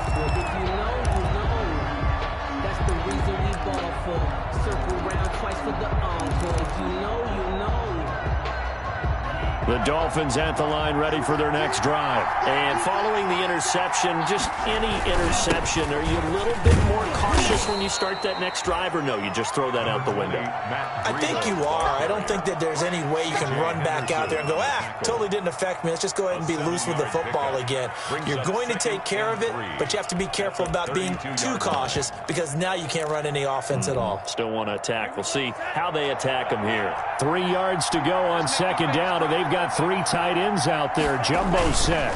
That's the reason we ball for. Circle round twice for the encore. If you know, you know. The Dolphins at the line, ready for their next drive. And following the interception, just any interception, are you a little bit more cautious when you start that next drive, or no, you just throw that out the window? I think you are. I don't think that there's any way you can run back out there and go, totally didn't affect me. Let's just go ahead and be loose with the football again. You're going to take care of it, but you have to be careful about being too cautious, because now you can't run any offense at all. Still want to attack. We'll see how they attack them here. 3 yards to go on 2nd down, and they've got 3 tight ends out there. Jumbo set.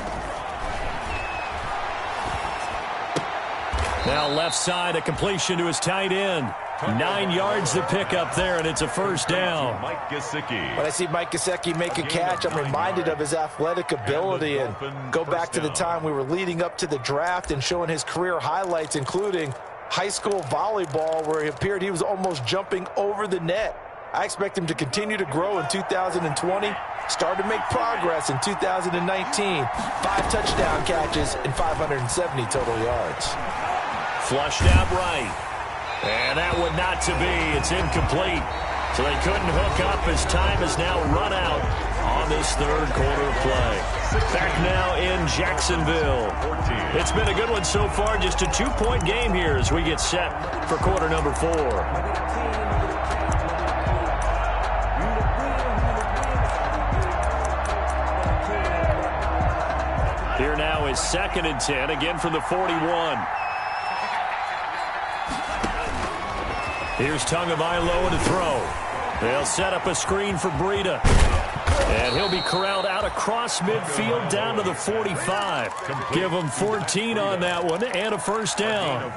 Now left side, a completion to his tight end. 9 yards to pick up there, and it's a 1st down. When I see Mike Gesicki make a catch, I'm reminded of his athletic ability, and go back to the time we were leading up to the draft and showing his career highlights, including high school volleyball, where it appeared he was almost jumping over the net. I expect him to continue to grow in 2020, start to make progress in 2019. 5 touchdown catches and 570 total yards. Flushed out right. And that one not to be. It's incomplete. So they couldn't hook up as time is now run out on this 3rd quarter of play. Back now in Jacksonville. It's been a good one so far. Just a 2-point game here as we get set for quarter number 4. Here now is 2nd and 10, again from the 41. Here's Tagovailoa to throw. They'll set up a screen for Breida. And he'll be corralled out across midfield down to the 45. Give him 14 on that one and a 1st down.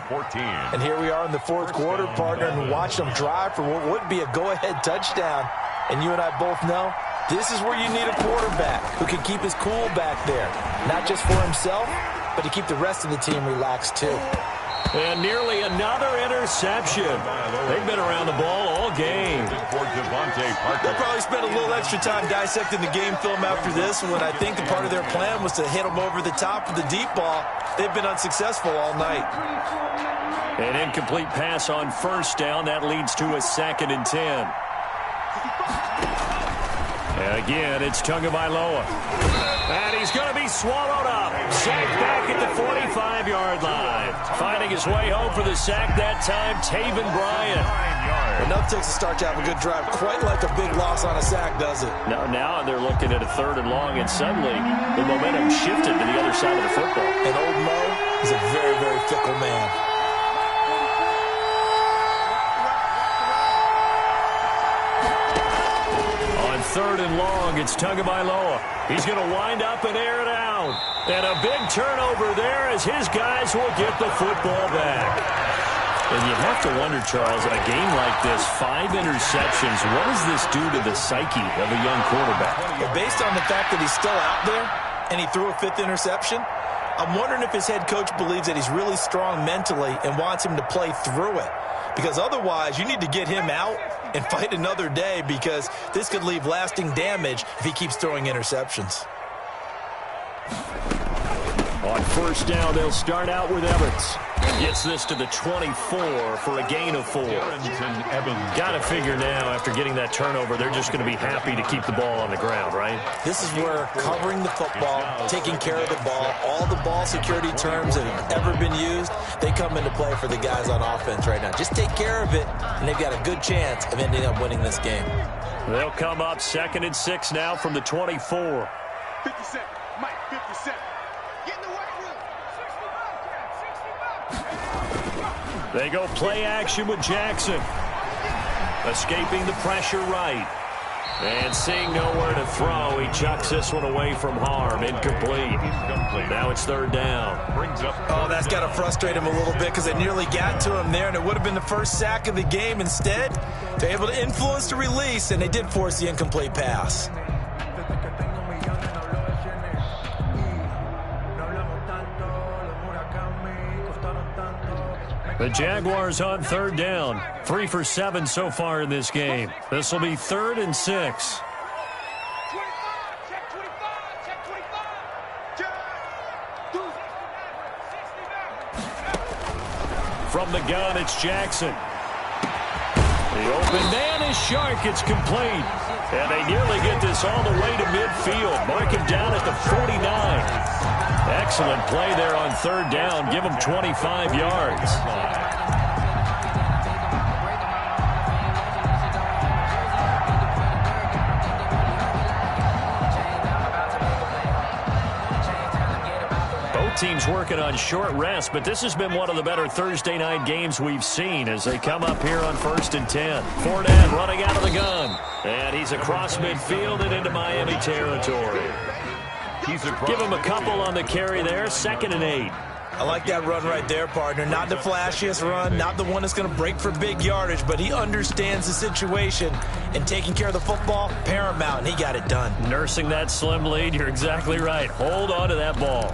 And here we are in the 4th quarter, partner, and watch them drive for what would be a go-ahead touchdown. And you and I both know This is where you need a quarterback who can keep his cool back there. Not just for himself, but to keep the rest of the team relaxed too. And nearly another interception. They've been around the ball all game. They'll probably spend a little extra time dissecting the game film after this when I think the part of their plan was to hit them over the top with the deep ball. They've been unsuccessful all night. An incomplete pass on first down. That leads to a 2nd and 10. And again, it's Tagovailoa. And he's going to be swallowed up. Sacked back at the 45-yard line. Finding his way home for the sack that time, Taven Bryan. Enough takes a start to have a good drive. Quite like a big loss on a sack, does it? Now they're looking at a 3rd and long, and suddenly the momentum shifted to the other side of the football. And old Mo is a very, very fickle man. On 3rd and long, it's Tagovailoa. He's going to wind up and air it out. And a big turnover there as his guys will get the football back. And you have to wonder, Charles, in a game like this, 5 interceptions, what does this do to the psyche of a young quarterback? Well, based on the fact that he's still out there and he threw a 5th interception, I'm wondering if his head coach believes that he's really strong mentally and wants him to play through it. Because otherwise, you need to get him out and fight another day, because this could leave lasting damage if he keeps throwing interceptions. On first down, they'll start out with Evans. Gets this to the 24 for a gain of 4. Got to figure now, after getting that turnover, they're just going to be happy to keep the ball on the ground, right? This is where covering the football, taking care of the ball, all the ball security terms that have ever been used, they come into play for the guys on offense right now. Just take care of it, and they've got a good chance of ending up winning this game. They'll come up 2nd and 6 now from the 24. 57, Mike, 57. Get in the weight room. 65. They go play action with Jackson. Escaping the pressure right. And seeing nowhere to throw, he chucks this one away from harm. Incomplete. Now it's 3rd down. Oh, that's got to frustrate him a little bit, because they nearly got to him there, and it would have been the first sack of the game. Instead, they're able to influence the release, and they did force the incomplete pass. The Jaguars on 3rd down. 3 for 7 so far in this game. This will be 3rd and 6. From the gun, it's Jackson. The open man is Shark. It's complete. And they nearly get this all the way to midfield. Mark him down at the 49. Excellent play there on 3rd down. Give him 25 yards. Both teams working on short rest, but this has been one of the better Thursday night games we've seen as they come up here on 1st and 10. Fournette running out of the gun. And he's across midfield and into Miami territory. Give him a couple on the carry there. 2nd and 8. I like that run right there, partner. Not the flashiest run, not the one that's going to break for big yardage, but he understands the situation, and taking care of the football, paramount, and he got it done. Nursing that slim lead, you're exactly right. Hold on to that ball.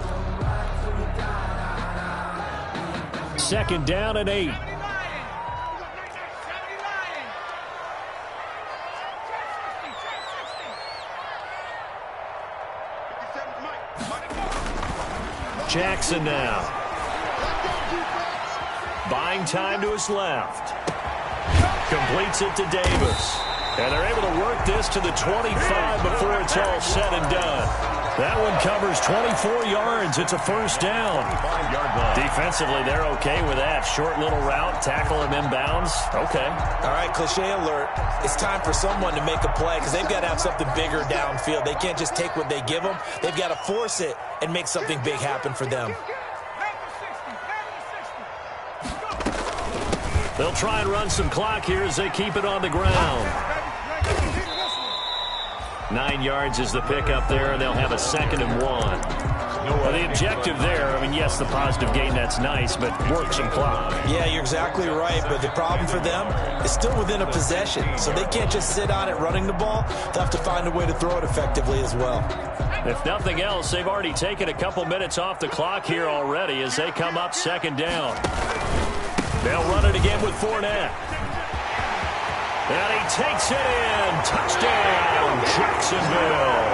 2nd down and 8. Jackson now. Buying time to his left. Completes it to Davis. And they're able to work this to the 25 before it's all said and done. That one covers 24 yards. It's a 1st down. Defensively, they're okay with that. Short little route, tackle him inbounds. Okay. All right, cliche alert. It's time for someone to make a play, because they've got to have something bigger downfield. They can't just take what they give them. They've got to force it and make something big happen for them. They'll try and run some clock here as they keep it on the ground. 9 yards is the pickup there, and they'll have a 2nd and 1. Well, the objective there, I mean, yes, the positive gain, that's nice, but work some clock. Yeah, you're exactly right, but the problem for them is still within a possession, so they can't just sit on it running the ball. They'll have to find a way to throw it effectively as well. If nothing else, they've already taken a couple minutes off the clock here already as they come up 2nd down. They'll run it again with Fournette. And he takes it in. Touchdown, Jacksonville.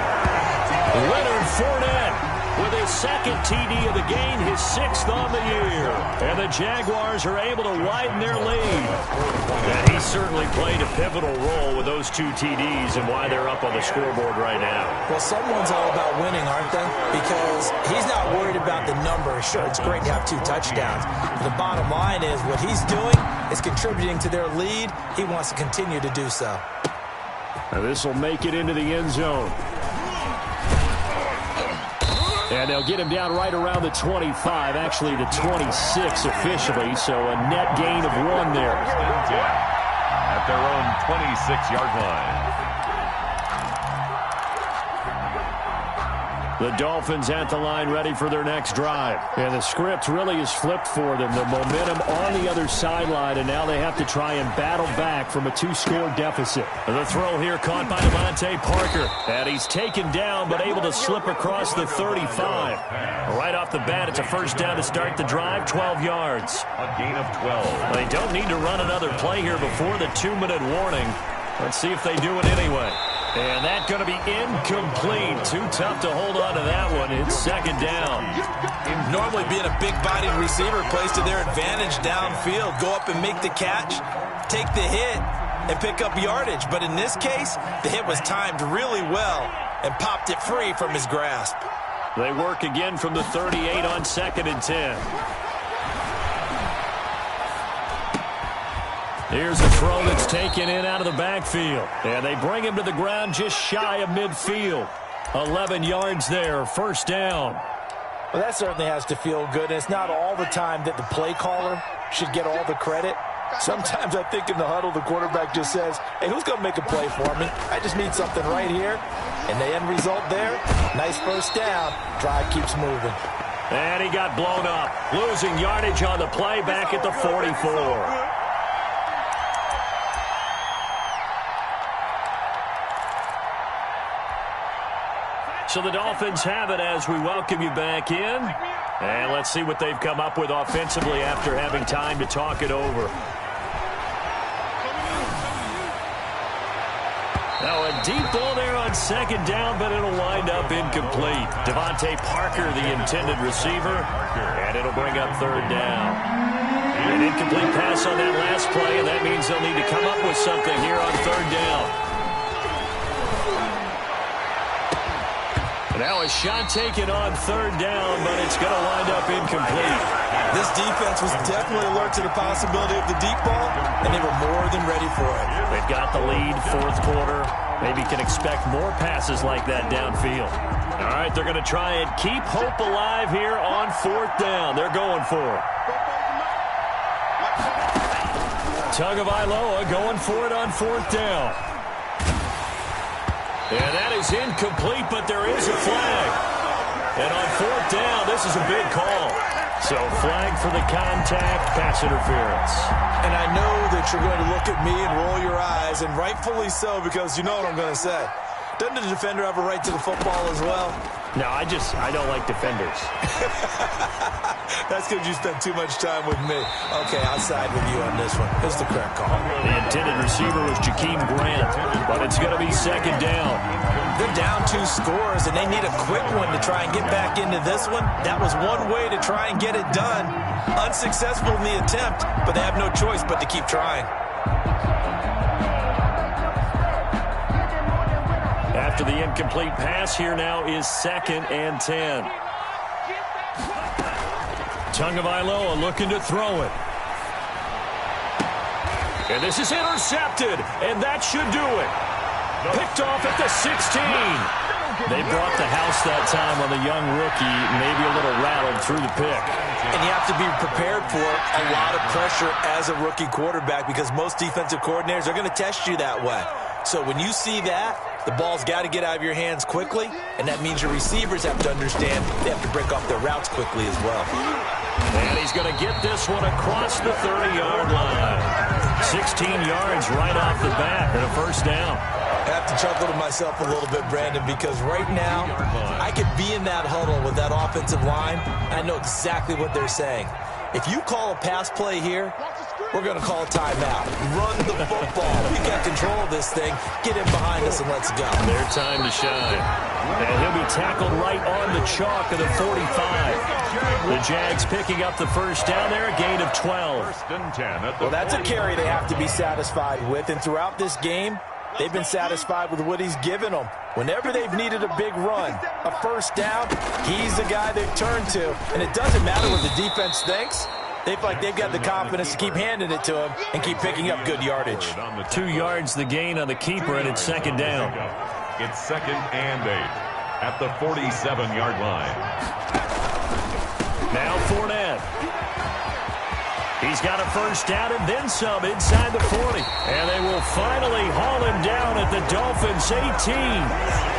Leonard Fournette with his 2nd TD of the game, his 6th on the year. And the Jaguars are able to widen their lead. And he certainly played a pivotal role with those 2 TDs and why they're up on the scoreboard right now. Well, someone's all about winning, aren't they? Because he's not worried about the number. Sure, it's great to have 2 touchdowns. But the bottom line is what he's doing is contributing to their lead. He wants to continue to do so. Now this will make it into the end zone. And they'll get him down right around the 25, actually the 26 officially, so a net gain of 1 there. At their own 26-yard line. The Dolphins at the line ready for their next drive. And the script really is flipped for them. The momentum on the other sideline, and now they have to try and battle back from a 2-score deficit. The throw here caught by Devontae Parker. And he's taken down but able to slip across the 35. Right off the bat, it's a 1st down to start the drive, 12 yards. A gain of 12. They don't need to run another play here before the 2-minute warning. Let's see if they do it anyway. And that's going to be incomplete. Too tough to hold on to that one. It's 2nd down. Normally being a big-bodied receiver plays to their advantage downfield. Go up and make the catch, take the hit, and pick up yardage. But in this case, the hit was timed really well and popped it free from his grasp. They work again from the 38 on 2nd and 10. Here's a throw that's taken in out of the backfield. And they bring him to the ground just shy of midfield. 11 yards there, 1st down. Well, that certainly has to feel good. And it's not all the time that the play caller should get all the credit. Sometimes I think in the huddle, the quarterback just says, hey, who's going to make a play for me? I just need something right here. And the end result there, nice 1st down. Drive keeps moving. And he got blown up. Losing yardage on the play back at the 44. So the Dolphins have it as we welcome you back in. And let's see what they've come up with offensively after having time to talk it over. Now a deep ball there on 2nd down, but it'll wind up incomplete. Devontae Parker, the intended receiver, and it'll bring up 3rd down. An incomplete pass on that last play, and that means they'll need to come up with something here on 3rd down. Now a shot taken on 3rd down, but it's going to wind up incomplete. This defense was definitely alert to the possibility of the deep ball, and they were more than ready for it. They've got the lead, 4th quarter. Maybe can expect more passes like that downfield. All right, they're going to try and keep hope alive here on 4th down. They're going for it. Tagovailoa going for it on 4th down. And that is incomplete, but there is a flag. And on 4th down, this is a big call. So flag for the contact, pass interference. And I know that you're going to look at me and roll your eyes, and rightfully so, because you know what I'm going to say. Doesn't the defender have a right to the football as well? No, I don't like defenders. That's because you spent too much time with me. Okay, I'll side with you on this one. It's the correct call. The intended receiver was Jakeem Grant, but it's going to be 2nd down. They're down 2 scores, and they need a quick one to try and get back into this one. That was one way to try and get it done. Unsuccessful in the attempt, but they have no choice but to keep trying. After the incomplete pass, here now is 2nd and 10. Tagovailoa looking to throw it. And this is intercepted, and that should do it. Picked off at the 16. They brought the house that time on the young rookie, maybe a little rattled through the pick. And you have to be prepared for a lot of pressure as a rookie quarterback because most defensive coordinators are going to test you that way. So when you see that, The ball's got to get out of your hands quickly, and that means your receivers have to understand they have to break off their routes quickly as well. And he's going to get this one across the 30-yard line. 16 yards right off the bat and a first down. I have to chuckle to myself a little bit, Brandon, because right now I could be in that huddle with that offensive line. I know exactly what they're saying. If you call a pass play here, we're going to call a timeout. Run the football. We got control of this thing. Get in behind us and let's go. Their time to shine. And he'll be tackled right on the chalk of the 45. The Jags picking up the first down there, a gain of 12. First and 10 at the Well, that's a carry they have to be satisfied with. And throughout this game, they've been satisfied with what he's given them. Whenever they've needed a big run, a first down, he's the guy they've turned to. And it doesn't matter what the defense thinks. They feel like they've got the confidence to keep handing it to him and keep picking up good yardage. 2 yards the gain on the keeper, and it's second down. It's second and 8 at the 47-yard line. Now Fournette. He's got a first down and then some inside the 40. And they will finally haul him down at the Dolphins' 18.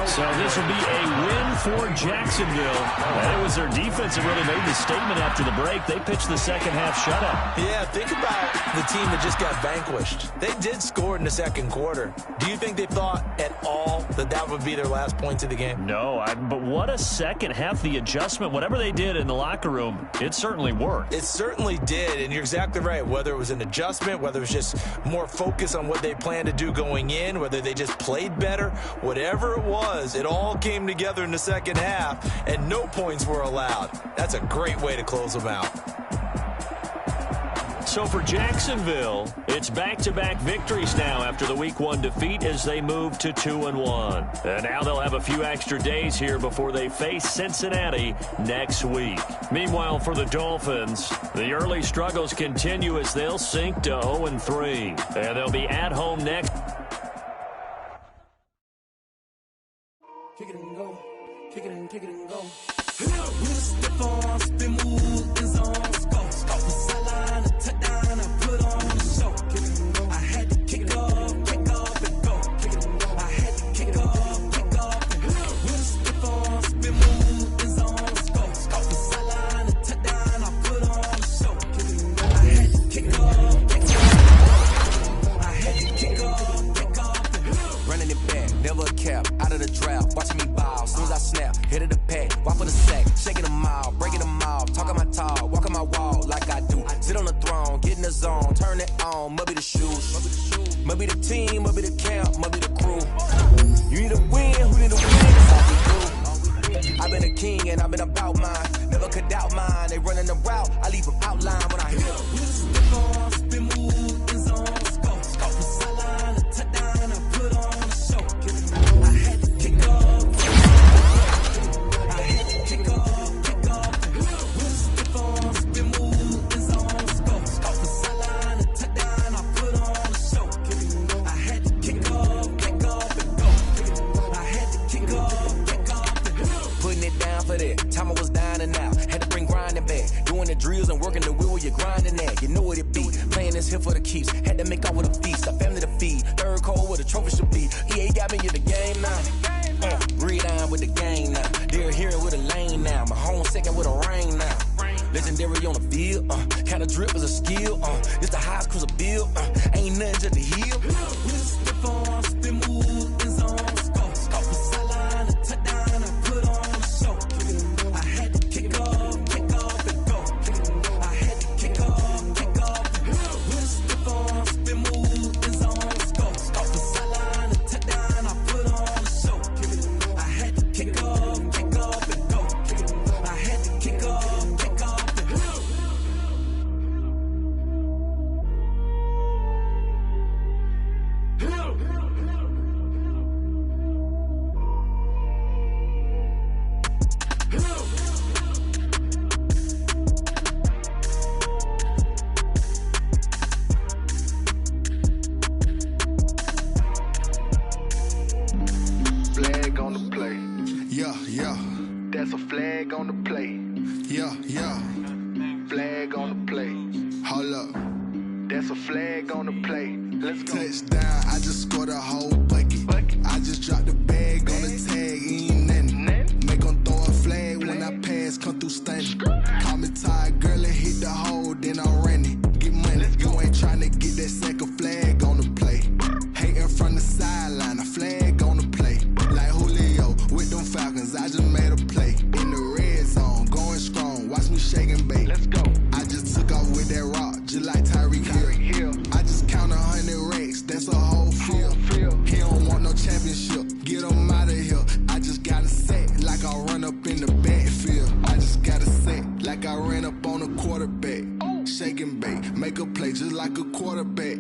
So this will be a win for Jacksonville. And it was their defense that really made the statement after the break. They pitched the second half shutout. Yeah, think about the team that just got vanquished. They did score in the second quarter. Do you think they thought at all that that would be their last points of the game? No, but what a second half. The adjustment, whatever they did in the locker room, it certainly worked. It certainly did, and you're exactly right. Whether it was an adjustment, whether it was just more focus on what they planned to do going in, whether they just played better, whatever it was, it all came together in the second half, and no points were allowed. That's a great way to close them out. So for Jacksonville, it's back-to-back victories now after the Week 1 defeat as they move to 2-1. And now they'll have a few extra days here before they face Cincinnati next week. Meanwhile, for the Dolphins, the early struggles continue as they'll sink to 0-3. And they'll be at home next. Kick it and go. Kick it and go. We'll step on, spin, move, in zone, go. Sideline, a touchdown, I put on the show. Kick it and go. I had to kick off and go. Kick it and go. I had to kick off and go. We'll step on, spin, move, in zone, go. Sideline, a touchdown, I put on the show. Kick it and go. I had to kick off and go. I had to kick off and go. Running it back, never a cap, out of the drought, watching me ball. Soon as I snap, hit it the pack, walk for the sack, shaking them all, breaking them off, talking my talk, walking my wall like I do. Sit on the throne, get in the zone, turn it on, must be the shoes, must be the team, must be the camp, must be the crew. You need a win, who need a win? That's all we do. I've been a king and I've been about mine, never could doubt mine. They running the route, I leave them outline when I hit them. Step on, spin, move, in zone, go. Sideline, a touchdown, I put on the show. I had to kick off. Time I was down and out, had to bring grinding back. Doing the drills and working the wheel where you're grinding at. You know what it be, playing this here for the keeps. Had to make out with a feast, a family to feed. Third cold where the trophy should be. EA got me in the game now. Read on with the game now. They're hearing with a lane now. My home second with a rain now. Legendary on the field, kind of drip is a skill. It's the highest cruiser bill, ain't nothing just the heel. We'll step on, spin, move, in zone, go. Sideline, a touchdown, I put on the show. I had to kick off and go. I had to kick off. We'll step on, spin, move, in zone, go. Sideline, a touchdown, I put on the show. I had to kick off and go. I had to kick off and go. Flag on the play. Yeah. That's a flag on the play. Yeah. Flag on the play. Hold up. That's a flag on the play. Let's go. Touchdown, I just scored a whole bucket. I just dropped the bag on the tag, ain't nothing. Make 'em throw a flag when I pass, come through stunning. Call me tired, girl, and hit the hole, then I'm running. Get money, you ain't tryna get that second flag on the play. Hating from the sideline, a flag on the play. Like Julio with them Falcons, I just made a play. In the red zone, going strong, watch me shake and bake. Let's go. I just took off with that rock, just like Tyreek Hill. I just count 100 racks, that's a whole field. He don't want no championship, get him out of here. I just got a set, like I run up in the backfield. I just got a set, like I ran up on a quarterback. Shake and bake, make a play just like a quarterback.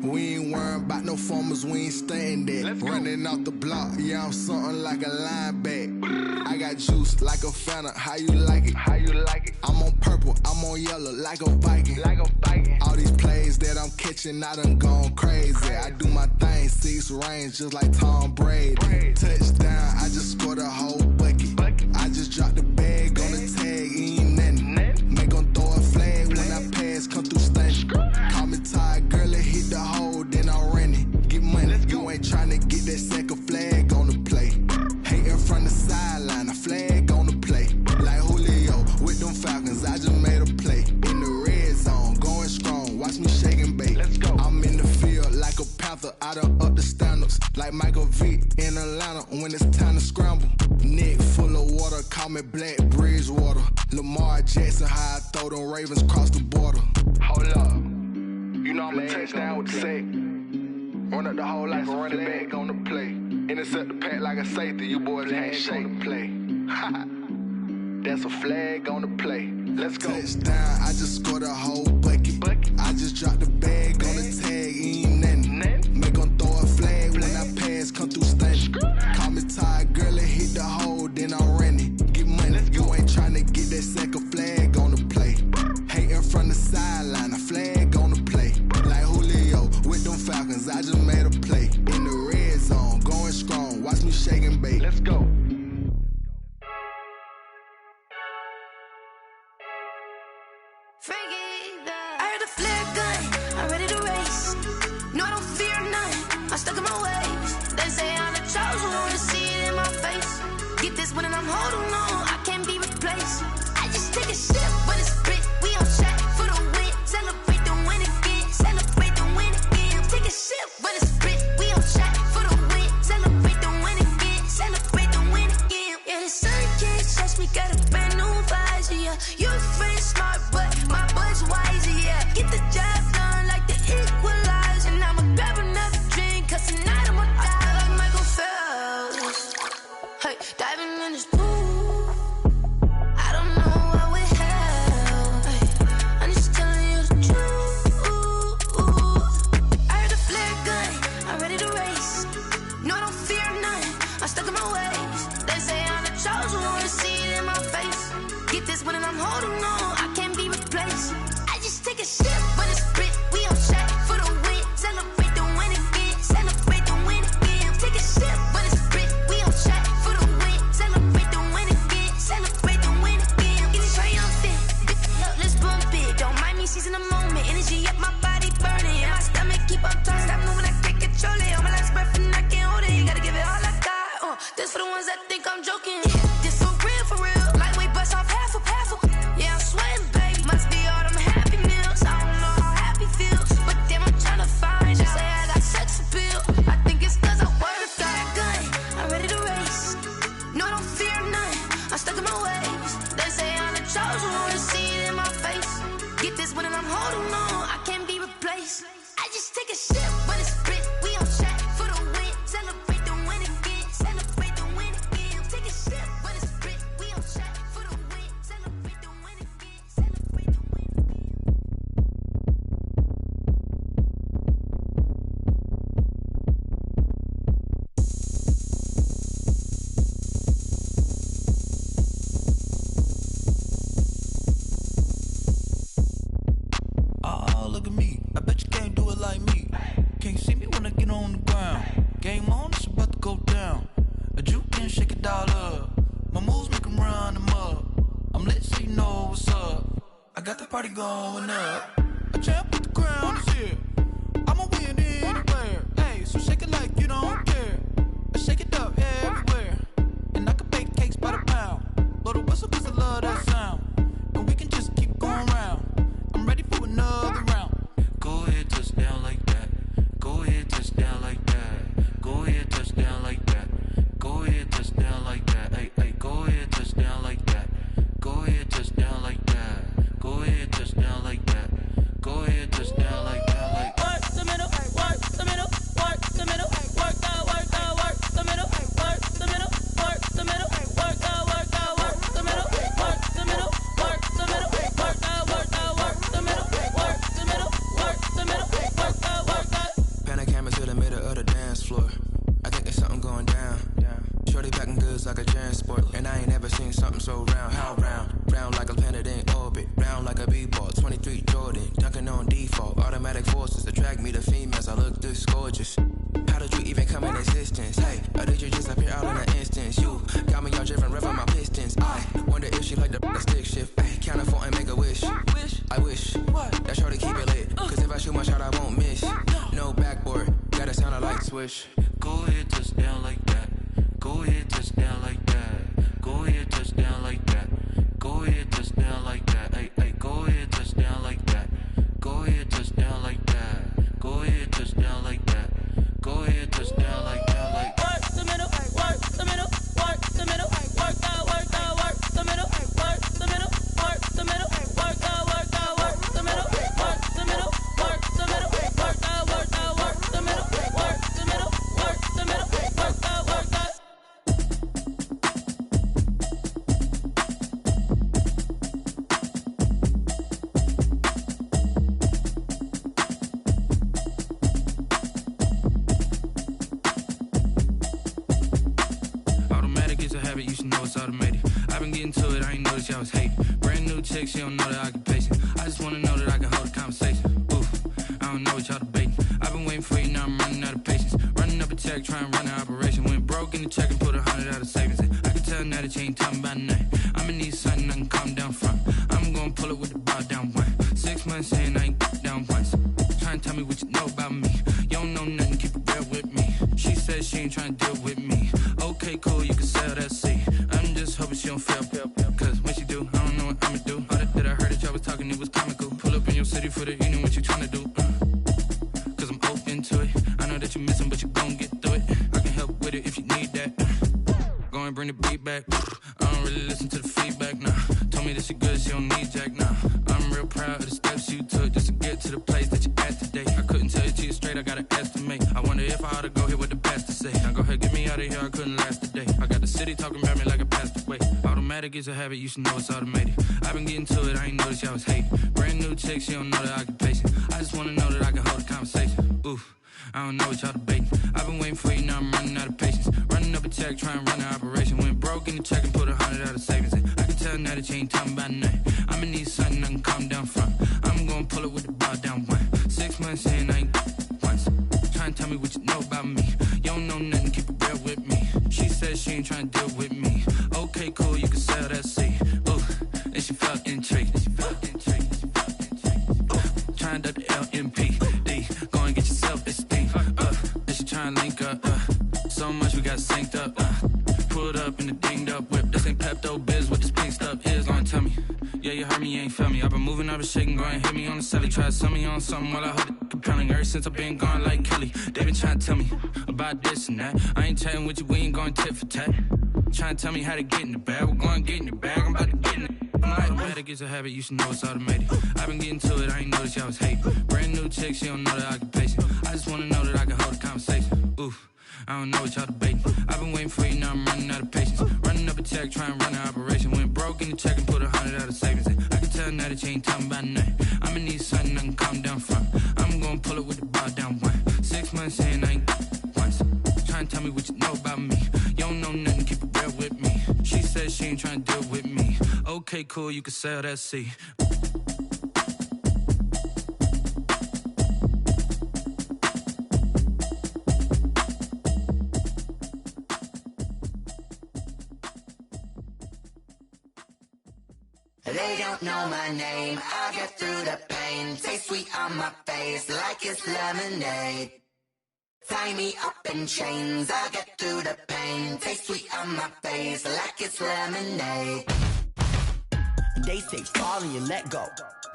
We ain't worrying about no formers, we ain't staying there. Running off the block, yeah, I'm something like a linebacker. I got juice like a Fanta, how you like it? How you like it? I'm on purple, I'm on yellow, like a Viking. Like a Viking. All these plays that I'm catching, I done gone crazy. I do my thing, 6 range, just like Tom Brady. Touchdown, I just scored a whole bucket. I just dropped the bag on the tag, ain't nothing. Make 'em throw a flag when I pass, come through stunning. Call me tired, girl, and hit the hole, then I'm running. Get money, you ain't tryna get that second flag on the play. Hating from the sideline, a flag on the play. Like Julio with them Falcons, I just made a play. In the red zone, going strong, watch me shake and bake. Let's go. I'm in the field like a panther, I done up the standards. Like Michael Vick in Atlanta when it's time to scramble. Neck full of water, call me Black Bridgewater. Lamar Jackson, how I throw them Ravens cross the border. Hold up, you know I'm a touchdown with the sack. Run up the whole like a running back on the play. Intercept the pack like a safety, you boys ain't shake the play. That's a flag on the play. Let's go. Touchdown, I just scored a whole bucket. I just dropped the bag on the tag, ain't nothing. Make 'em throw a flag when I pass, come through stunning. Call me tired, girl, and hit the hole, then I'm running. Get money, you ain't tryna get that second flag on the play. Hating from the sideline, a flag on the play. Like Julio with them Falcons, I just made a play. In the red zone, going strong, watch me shake and bake. Let's go. I heard a flare gun, I'm ready to race. No, I don't fear none, I'm stuck in my ways. They say I'm the chosen one, to see it in my face. Get this one and I'm holding on, I can't be replaced. I just take a sip, but it's split, we on track for the win. Celebrate the win again, celebrate the win again. Take a sip, but it's split, we on track for the win. Celebrate the win again, celebrate the win again. Yeah, the sun can't touch me, got a brand new visor, yeah. You're a friend, smart, but my boy's wiser, yeah. Get the job done like the equalizer. And I'ma grab another drink, cause tonight I'ma die like Michael Phelps. Hey, diving in this pool, I don't know what we have. Hey, I'm just telling you the truth. I heard a flare gun, I'm ready to race. No, I don't fear none, I'm stuck in my ways. They say I'm the chosen one, to see it in my face. Get this one and I'm holding on, I can't be replaced. I just take a sip, but it's split, we on track for the win. Celebrate the win again, celebrate the win again. Take a sip, but it's split, we on track for the win. Celebrate the win again, celebrate the win again. Get it triumphant, let's bump it. Don't mind me seizing the moment, energy up my body burning. And my stomach keep on turning, stop moving, I can't control it. On my last breath and I can't hold it, you gotta give it all I got. This for the ones that think I'm joking. This for real, lightweight bust off half a. Yeah, I'm sweating, baby. Must be all them happy meals. I don't know how happy feels, but damn, I'm tryna find out. Say I got sex appeal. I think it's cause I wear a fire gun. I'm ready to race. No, I don't fear none, I'm stuck in my ways. They say I'm the chosen one, to see it in my face. Get this one and I'm holding on, I can't be replaced. I just take a sip, but it's split, we on track for the win. Celebrate the win again, celebrate the win again. Take a sip, but it's split, we on track for the win. Celebrate the win again, celebrate the win again. Oh, look at me, I bet you can't do it like me. Can't see me when I get on the ground. Game on, it's about to go down. A juke can shake it all up. My moves make 'em run them up. I'm lit so you know what's up. I got the party going up. A champ with the crown is here. I'ma win anywhere. Hey, so shake it like you don't care. Shake it up everywhere. And I can bake cakes by the pound. Blow the whistle 'cause I love that sound. And we can just keep going round. I'm ready for another round. Go ahead, touch down like that. Go ahead, touch down like that. Go ahead, touch down like that. Go ahead, touch down like that. Hey, hey, go ahead, touch down like that. Go ahead, touch down like that. Go ahead, touch down like that. Go ahead, touch down like that. Like work the middle, work the middle, work the middle, work that, work that, work the middle, work the middle, work the middle, work that, work that, work the middle, work the middle, work the middle, work that, work that, work the middle, work the middle, work the middle, work that, work that. Pan a camera to the middle of the dance floor. I think there's something going down. Shorty packing goods like a transport, and I ain't ever seen something so round. How round? Round like a planet in orbit, round like a b-ball. 23 Jordan, dunking on default. Automatic forces attract me to females. I look this gorgeous. How did you even come in existence? Hey, or did you just appear out in an instance? You got me all driven, revving my pistons. I wonder if she like the stick shift. Hey, count it 4 and make a wish. I wish that shorty keep it lit, 'cause if I shoot my shot, I won't miss. No backboard, gotta sound a light switch. go ahead, touch down like that. Go ahead, touch down like that. Go ahead, touch down like that. Go ahead, touch down like that. Hey, hey, go ahead, touch down like that. Go ahead, touch down like that. Go ahead, touch down like that. Go ahead, touch down like that. Like work the middle, work the middle, work the middle, work that, work that, work the middle, work the middle, work the middle, work that, work that, work the middle, work the middle, work the middle, work that, work that, work the middle, work the middle, work the middle, work that, work that. Automatic is a habit, you should know it's automated. I've been getting to it, I ain't noticed y'all was hating. Brand new chick, she don't know that I can pace it. I just wanna know that I can hold a conversation. Oof, I don't know what y'all debating. I've been waiting for you, now I'm running out of patience. Running up a check, trying to run an operation. Went broke in the check and put 100 out of savings in. I can tell now that you ain't talking about nothing. I'ma need something I can calm down from. I'm gonna pull it with the bar down one. 6 months in, I ain't down once. Trying to tell me what you know about me. You don't know nothing, keep it real with me. She says she ain't trying to deal with me. Okay, cool, you can sell that seat. I'm just hoping she don't fail, cause when she do, I don't know what I'ma do. All that I heard that y'all was talking, it was comical. Pull up in your city for the evening, what you tryna do? Cause I'm open to it. I know that you missing, but you gon' get through it. I can help with it if you need that. Go and bring the beat back. I don't really listen to the feedback, nah. Told me that she good, she don't need jack, nah. I'm real proud of the steps you took just to get to the place that you at today. I couldn't tell you to you straight, I gotta estimate. I wonder if I ought to go here with the best to say. Now go ahead, get me out of here, I couldn't last a day. I got the city talking about me like I passed away. Automatic is a habit, you should know it's automated. I've been getting to it, I ain't noticed y'all was hating. Brand new chick, she don't know that I can pace it. I just wanna know that I can hold a conversation. Oof, I don't know what y'all debating. I've been waiting for you, now I'm running out of patience. Running up a check, trying to run an operation. Went broke in the check and put 100 out of savings in. I can tell now that you ain't talking about nothing. I'ma need something I can calm down from. I'm gonna pull it with the bar down one. 6 months in, I ain't once. Trying to tell me what you know about me. You don't know nothing, keep it real with me. She says she ain't trying to deal with me. Okay, cool, you can sell that seat. Ooh, and she felt intrigued. Trying to the LMPD. Go and get your self-esteem. And she trying to link up. So much we got synced up. Pulled up in the dinged up whip. This ain't Pepto-Biz, what this pink stuff is. Long tell me. Yeah, you heard me, you ain't felt me. I've been moving, I've been shaking, go and hit me on the celly. Try to sell me on something while I hold it compelling. Ever since I've been gone like Kelly, they been trying to tell me about this and that. I ain't chatting with you, we ain't going tit for tat. Trying to tell me how to get in the bag, we're going to get in the bag, I'm about to get in it. Automatic is a habit, you should know it's automated. I've been getting to it, I ain't noticed y'all was hating. Brand new chick, she don't know that I can pace it. I just wanna know that I can hold a conversation. Oof, I don't know what y'all debating. I've been waiting for you, now I'm running out of patience. Running up a check, trying to run an operation. Went broke in the check and put 100 out of savings in. I can tell now that you ain't talking about nothing. I'ma need something I can calm down from. I'm gonna pull it with the bar down one. 6 months in, I ain't once. Trying to tell me what you know about me. You don't know nothing, keep it real with me. She says she ain't trying to deal with me. Okay, cool, you can sell that seat. They don't know my name, I get through the pain. pain. Taste sweet on my face like it's lemonade. Tie me up in chains, I'll get through the pain. Taste sweet on my face like it's lemonade. They say fall and you let go,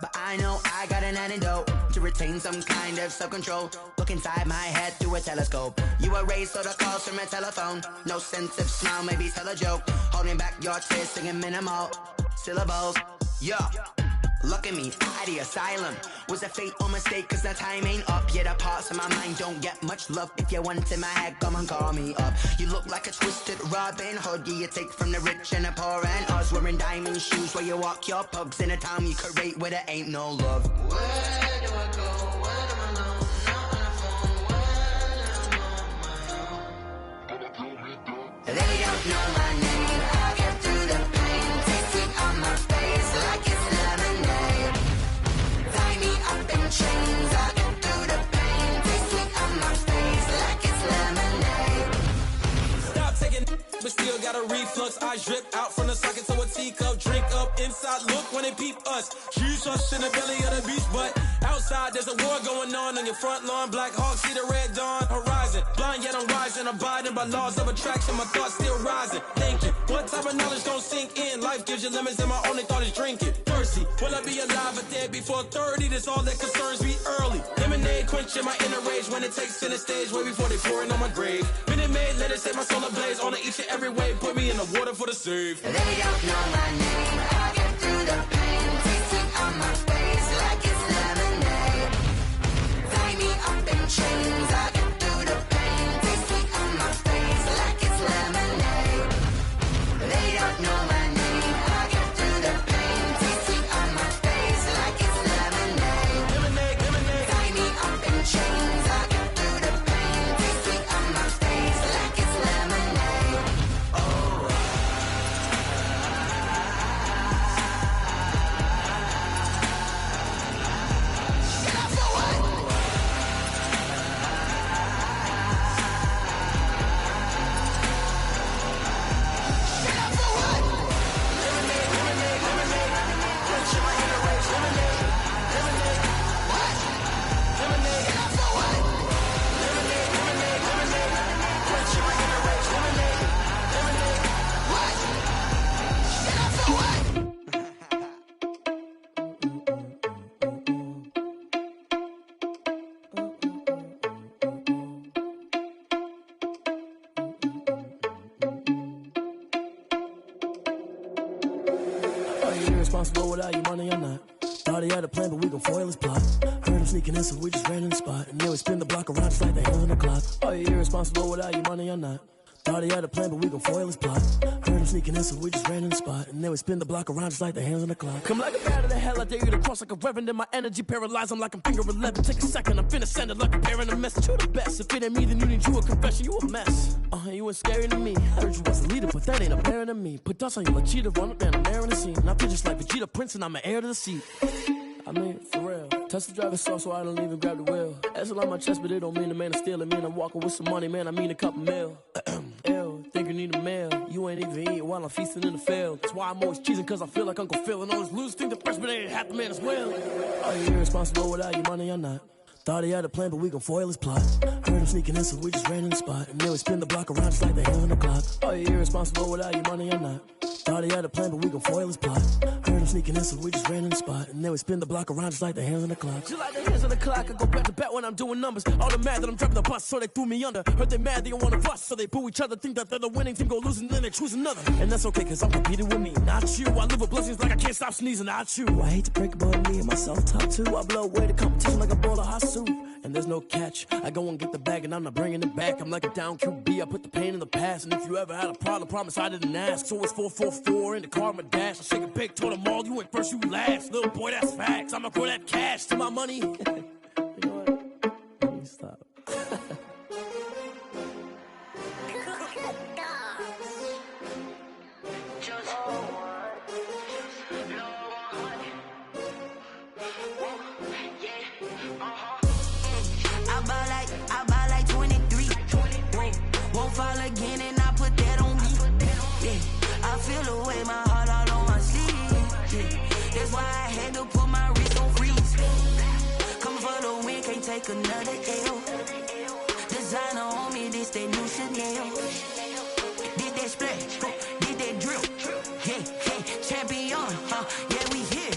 but I know I got an antidote to retain some kind of self-control. Look inside my head through a telescope. You erase all the calls from a telephone. No sense of smile, maybe tell a joke. Holding back your tears, singing minimal syllables. Yeah. Look at me, out the asylum. Was a fate or mistake, cause the time ain't up. Yet the parts of my mind don't get much love. If you want in my head, come and call me up. You look like a twisted Robin Hood. Yeah, you take from the rich and the poor and us. Wearing diamond shoes where you walk your pugs in a town you create where there ain't no love. Where do I go? Where do I know? Not on the phone. Where am I on my own? They don't know my name. I'll get through the pain. Taste sweet on my face like it's lemonade. Tie me up in chains. I'll get through the pain. Taste sweet on my face like it's lemonade. Stop taking, but still got a reflux. Eyes drip out from the socket to a teacup. Drink up inside, look when they peep us. Choose us in the belly of the beast, but outside there's a war going on your front lawn. Black Hawk, see the red dawn horizon. Blind yet I'm rising, abiding by laws of attraction. My thoughts still rising, thinking what type of knowledge don't sink in? Life gives you limits and my only thought is drinking. Thirsty, will I be alive or dead before 30? That's all that concerns me early. Lemonade quenching my inner rage when it takes center stage way before they pour it on my grave. Minute Maid, let it set my soul ablaze on each and every way. Put me in the water for the save. They don't know my name. I'll get through the pain. Taste sweet on my face like it's lemonade. Tie me up in chains. I'll get through the pain. Taste sweet on my face like it's lemonade. They don't know my name. I'll get through the pain. Taste sweet on my face like it's lemonade. Lemonade, lemonade. Tie me up in chains. I'll get through the pain. Taste sweet on my face like it's lemonade. Oh. Are you irresponsible without your money or not? Thought he had a plan, but we gon' foil his plot. Heard him sneaking in, so we just ran in the spot. And then we spin the block around just like the hands on the clock. Are you irresponsible without your money or not? Thought he had a plan, but we gon' foil his plot. Heard him sneaking in, so we just ran in the spot. And then we spin the block around just like the hands on the clock. Come like a bat of the hell, I dare you to cross like a reverend. In my energy paralyzed, I'm like I'm finger 11. Take a second, I'm finna send it like a parent a message. You the best, if it ain't me, then you need you a confession. You a mess. You ain't scary to me. Heard you was a leader, but that ain't apparent to me. Put dust on you like cheetah, run up and I'm airing the scene. I feel just like Vegeta Prince and I'm an heir to the seat. I mean, for real. Touch the driver's soft, so I don't even grab the wheel. That's on my chest, but it don't mean the man is stealing. Man, I'm walking with some money, man, I mean a couple mil. Ew, think you need a meal. You ain't even eating while I'm feasting in the field. That's why I'm always cheesing, cause I feel like Uncle Phil. And all those losers think the freshman ain't half the man as well. Are you irresponsible without your money or not? Thought he had a plan, but we gon' foil his plot. Heard him sneaking in, so we just ran in the spot. And then we spin the block around just like the hands on the clock. Are you irresponsible without your money or not? Thought he had a plan, but we gon' foil his plot. Heard him sneaking in, so we just ran in the spot. And then we spin the block around just like the hands on the clock. Just like the hands on the clock, I go back to back when I'm doing numbers. All the mad that I'm driving the bus, so they threw me under. Heard they mad, they don't wanna bust, so they boo each other. Think that they're the winning team, go losing, then they choose another. And that's okay, cause I'm competing with me, not you. I live with blessings like I can't stop sneezing, not you. I hate to break it, but me and myself top too. I blow away the competition like a bowl of hot soup. And there's no catch. I go and get the bag and I'm not bringing it back. I'm like a down QB, I put the pain in the past. And if you ever had a problem, promise I didn't ask. So it's 444 in the car, my dash. I shake a big, told them all, you ain't first, you last. Little boy, that's facts. I'ma throw that cash to my money. You know what? Let me stop. I buy like 23. Won't fall again and I put that on me. Yeah, I feel away my heart all on my sleeve. Yeah, that's why I had to put my wrist on freeze. take another L. Designer on me, this that new Chanel. Did that splash, did that drill. Yeah, champion, yeah, we here.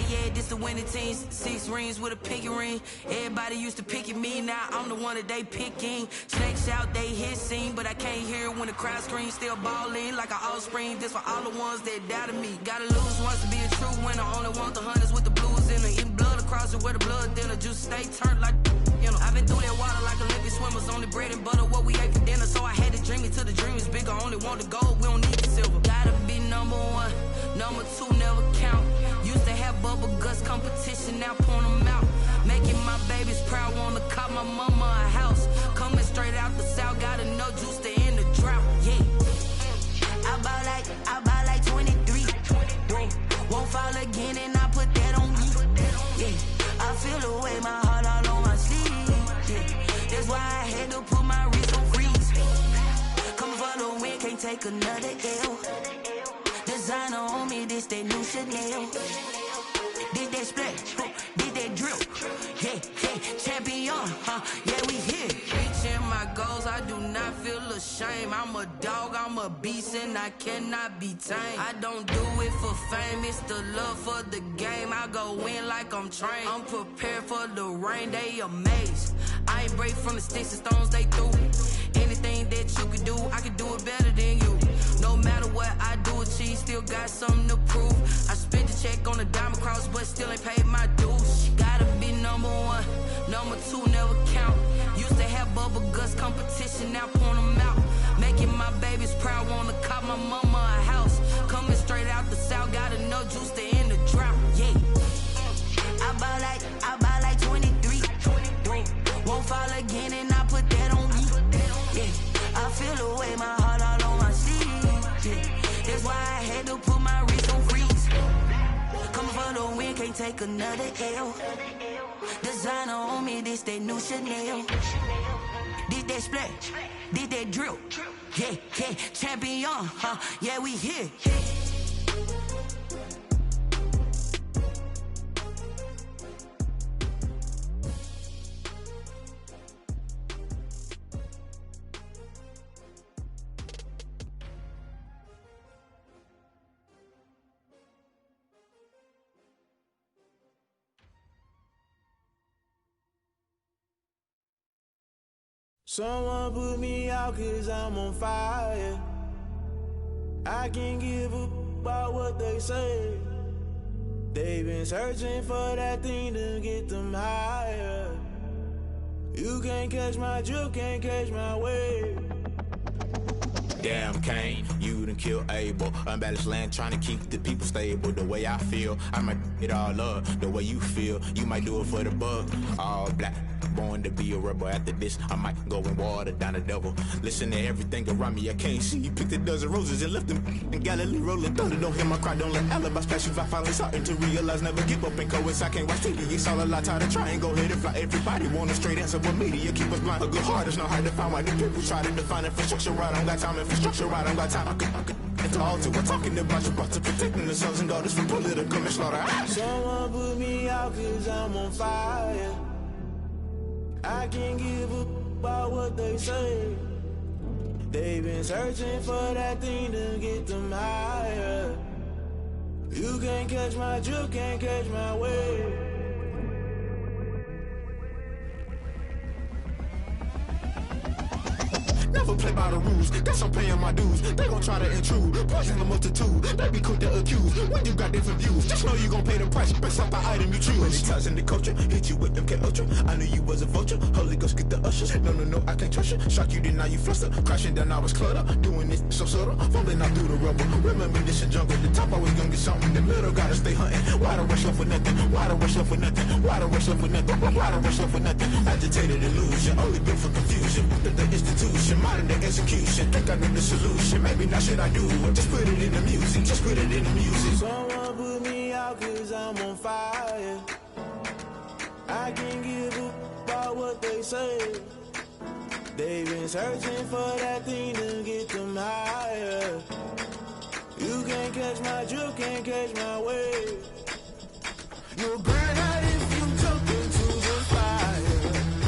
Yeah, this the winning team. 6 rings with a pinky ring. Everybody used to picking me, now I'm the one that they picking. Snakes out, they hissing, but I can't hear when the crowd screams. Still balling like an offspring. This for all the ones that doubted me. Gotta lose once to be a true winner. Only want the hunters with the blues in it. Eating blood across it where the blood dinner. Juice stay turned like, you know. I've been through that water like Olympic swimmers. Only bread and butter, what we ate for dinner. So I had to dream it till the dream is bigger. Only want the gold, we don't need the silver. Gotta be number 1, number 2 never count. Used to have bubble guts competition, now point them out. Making my babies proud, wanna cop my mama a house. Coming straight out the south, got enough juice to end the drought. Yeah, I buy like 23. Whoa, won't fall again and I put that on me. Yeah, I feel the way, my heart all on my sleeve. Yeah, that's why I had to put my wrist on freeze. Coming for the win, can't take another L. Designer on me, this that new Chanel. Did that splash, did that drill. Yeah, champion, yeah, we here. Reaching my goals, I do not feel ashamed. I'm a dog, I'm a beast, and I cannot be tamed. I don't do it for fame, it's the love for the game. I go in like I'm trained. I'm prepared for the rain, they amazed. I ain't break from the sticks and stones they threw. Anything that you can do, I can do it better than you. No matter what I do, achieve, still got something to prove. I spent the check on the diamond cross, but still ain't paid my dues. Gotta be number 1, number 2 never count. Used to have bubble guts competition, now point them out. Making my babies proud, wanna cop my mama a house. Coming straight out the south, got enough juice to end the drought. Yeah, I buy like 23. Won't fall again and I put that on me. Yeah, I feel the way, my heart all on my sleeve. Yeah, that's why I had to put my wrist on freeze. Coming for the win, can't take another L. Designer on me, this that new Chanel. Did that splash, did that drill. Yeah, champion, yeah, we here. Someone put me out 'cause I'm on fire. I can't give a about what they say. They've been searching for that thing to get them higher. You can't catch my drift, can't catch my wave. Damn Kane, you done killed Abel. Unbalanced land trying to keep the people stable. The way I feel, I might it all up. The way you feel, you might do it for the bug. All black, born to be a rebel. After this, I might go and water down the devil. Listen to everything around me, I can't see. Picked a dozen roses and left them in Galilee rolling thunder. Don't hear my cry, don't let alibis splash. If I finally starting to realize, never give up and coast. I can't watch TV, it's all a lot. Tired of trying, go ahead and fly. Everybody want a straight answer, but media keep us blind. A good heart is not hard to find. Why the people try to define infrastructure right? I don't got time, infrastructure right, I don't got time. I could it's all to we're talking about you, about to protecting the sons and daughters from political manslaughter. Someone put me out 'cause I'm on fire. I can't give a about what they say. They've been searching for that thing to get them higher. You can't catch my drift, can't catch my wave. Never play by the rules, guess I'm paying my dues. They gon' try to intrude, poison the multitude. They be quick to accuse, when you got different views. Just know you gon' pay the price, based off the item you choose. Many times in the culture, hit you with them K Ultra. I knew you was a vulture, Holy Ghost get the ushers. No, I can't trust you. Shock you, then now you fluster. Crashing down, I was cluttered. Doing this so subtle, falling out through the rubble. Remember this a jungle, the top always gonna get something. The middle gotta stay hunting. Why the rush left for nothing? Why the rush left for nothing? Why the rush left for nothing? Why the rush left for nothing? Agitated illusion, only built for confusion. The institution, modern day execution. Think I know the solution. Maybe not should I do it? Just put it in the music. Just put it in the music. Someone put me out 'cause I'm on fire. I can't give a about what they say. They've been searching for that thing to get them higher. You can't catch my drift, can't catch my wave. You'll burn out if you jump into the fire.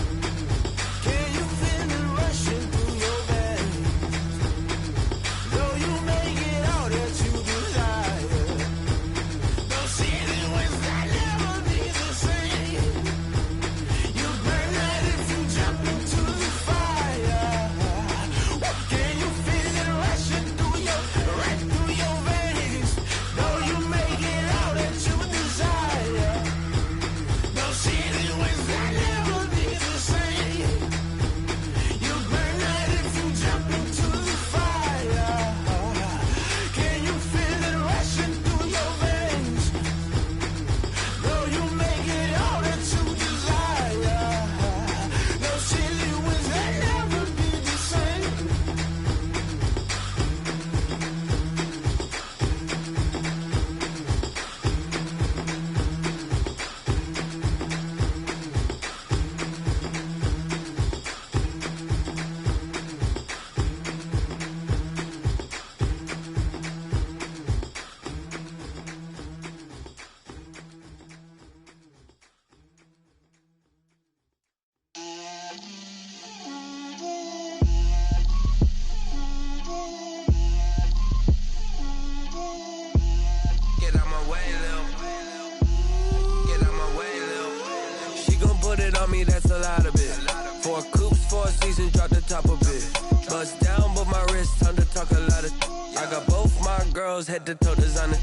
me, that's a lot of it. 4 coops, 4 seasons, drop the top of it. Bust down, but my wrist, time to talk a lot of. I got both my girls head to toe designer.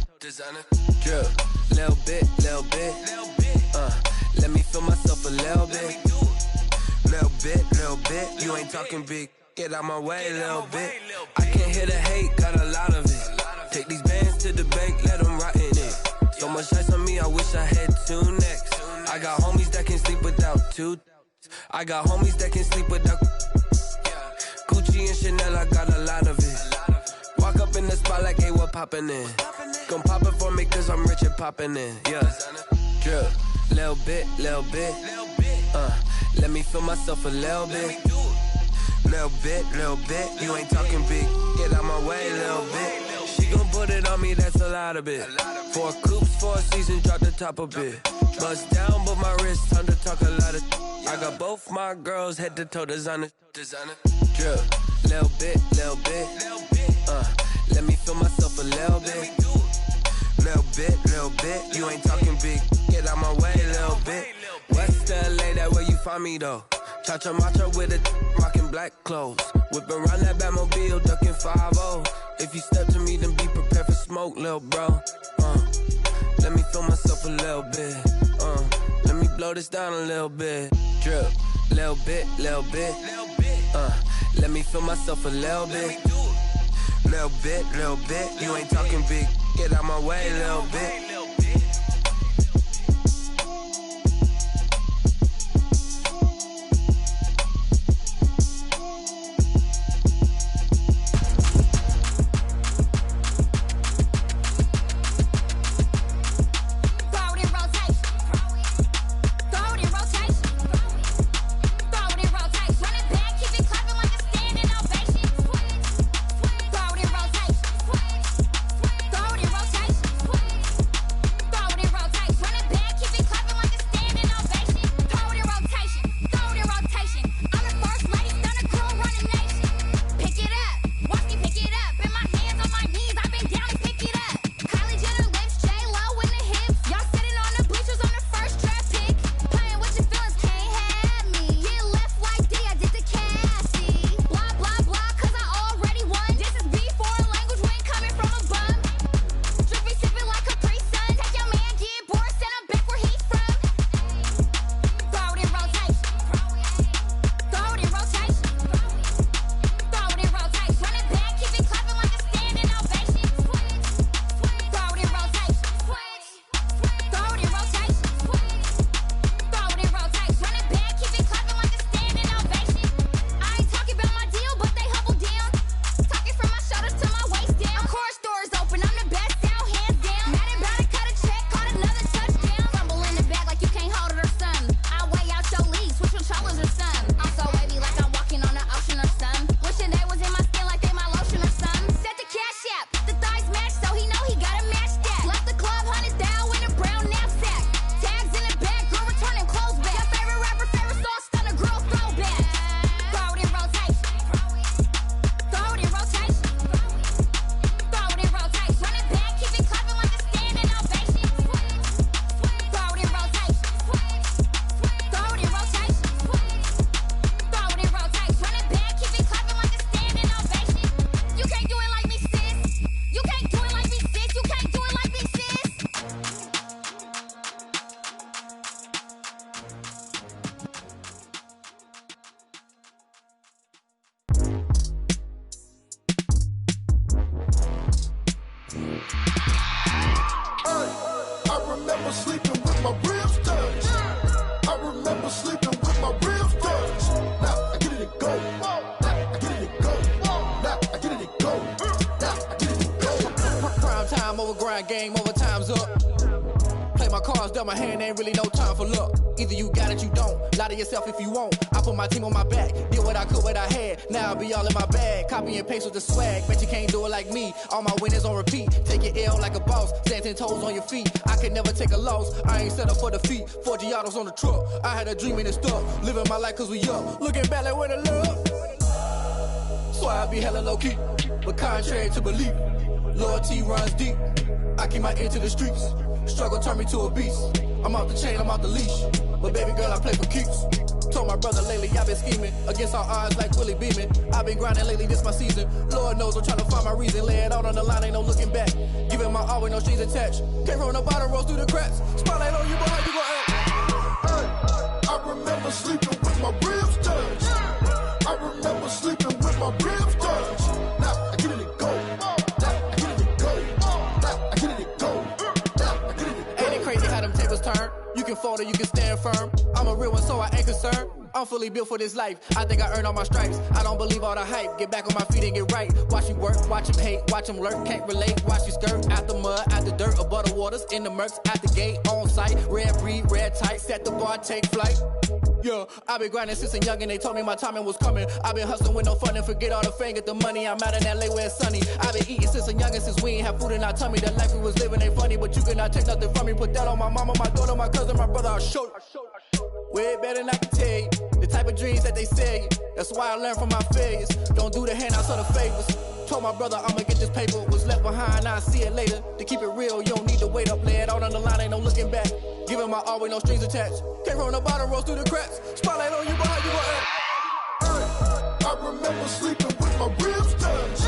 Drip, little bit. Let me feel myself a little bit. Little bit. You ain't talking big. Get out my way, little bit. I can't hear the hate, got a lot of it. Take these bands to the bank, let them rot in it. So much ice on me, I wish I had 2 necks. I got homies that can sleep without 2. I got homies that can sleep without Gucci and Chanel, I got a lot of it. Walk up in the spot like, hey, what poppin' in? Gon' pop it for me cause I'm rich and poppin' in, yeah. Drip, little bit. Let me feel myself a little bit. Little bit. You ain't talking big. Get out my way, little bit. She gon' put it on me, that's a lot of it. 4 coops, 4 seasons, drop the top a bit. Bust down, but my wrist, time to talk a lot of. I got both my girls head to toe designer. Drip, little bit. Let me feel myself a little bit. Little bit. You ain't talking big. Get out my way, little bit. West LA, that where you find me though. Cha-cha matcha with a rockin' black clothes. Whip around that Batmobile, ducking 5-0. If you step to me, then be prepared for smoke, lil' bro. Let me feel myself a little bit. Let me blow this down a little bit. Drip, little bit. Let me feel myself a little bit. Little bit. You ain't talking big. Get out my way, little bit. Game over, time's up. Play my cards, dealt my hand, ain't really no time for luck. Either you got it, you don't. Lie to yourself if you won't. I put my team on my back, did what I could, what I had. Now I'll be all in my bag, copy and paste with the swag. Bet you can't do it like me. All my winners on repeat. Take your L like a boss, stand 10 toes on your feet. I can never take a loss. I ain't set up for defeat. 4 Giottos on the truck. I had a dream and it's stuck. Living my life cause we up. Looking back like where the love. So I be hella low key, but contrary to belief, loyalty runs deep. I keep my ear to the streets. Struggle turned me to a beast. I'm off the chain, I'm off the leash. But baby girl, I play for keeps. Told my brother lately, I've been scheming against all odds like Willie Beeman. I've been grinding lately, this my season. Lord knows I'm trying to find my reason. Lay it out on the line, ain't no looking back. Giving my all with no strings attached. Came from the bottom, rose through the cracks. Spotlight on you, boy, how you gon' act? I remember sleeping with my ribs touched. I remember sleeping with my ribs touched. Now I get it and go. Now I get it and go. Now I get it and go. Now I get it and go. Ain't it crazy how them tables turn? You can fold or you can stand firm. I'm a real one, so I ain't concerned. I'm fully built for this life. I think I earned all my stripes. I don't believe all the hype. Get back on my feet and get right. Watch you work, watch him hate, watch him lurk. Can't relate, watch you skirt. Out the mud, out the dirt, above the waters, in the murks, at the gate, on site. Red breed, red tight, set the bar, take flight. Yeah, I've been grinding since a youngin', they told me my timing was coming. I've been hustling with no fun and forget all the fame, get the money. I'm out in LA where it's sunny. I've been eating since a youngin', since we ain't have food in our tummy. The life we was living ain't funny, but you cannot take nothing from me. Put that on my mama, my daughter, my cousin, my brother, I'll show you. Way better than I can tell you. The type of dreams that they sell you. That's why I learned from my failures. Don't do the handouts or the favors. Told my brother I'ma get this paper. Was left behind, I'll see it later. To keep it real, you don't need to wait up. Lay it out on the line, ain't no looking back. Giving my all with no strings attached. Came from the bottom, rose through the cracks. Spotlight on you, boy, how you gon' act? I remember sleeping with my ribs touched.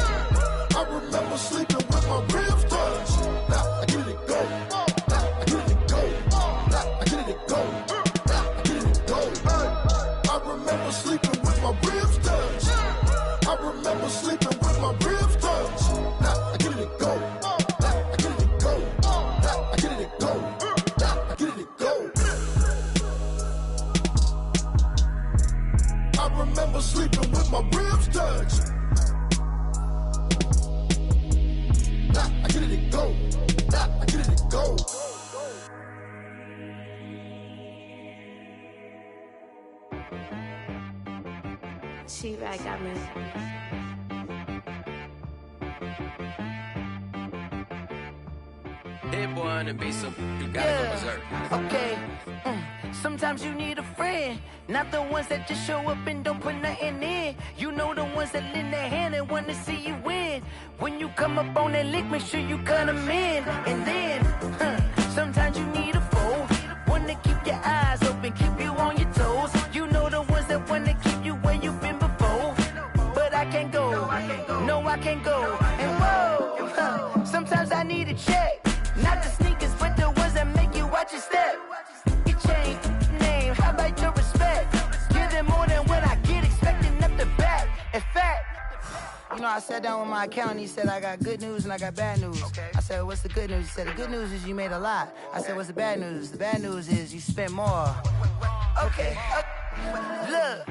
I remember sleeping with my ribs touched. Now I get it and go. Now I get it and go. Now I get it and go. Now I get it and go. I remember sleeping with my ribs touched. I remember sleeping with my ribs touched. Now I get it and go. Now I get it and go. Now I get it and go. Now I get it and go. I remember sleeping with my ribs touched. Now I get it and go. Now I get it and go. She-Rag got me. Hit boy on the beat, so you gotta go berserk. Okay. Sometimes you need a friend, not the ones that just show up and don't put nothing in. You know the ones that lend their hand and want to see you win. When you come up on that lick, make sure you cut them in. And then, sometimes you need a foe, one to keep your eyes open, keep you on your toes. You know the ones that want to keep you where you've been before. But I can't go, no I can't go. And whoa, sometimes I need a check. Not the sneakers, but the ones that make you watch your step. Your chain, name, how about your respect? Give them more than what I get, expecting up the back. In fact, you know, I sat down with my accountant, he said, I got good news and I got bad news. I said, what's the good news? He said, the good news is you made a lot. I said, what's the bad news? The bad news is you spent more. Okay. Look,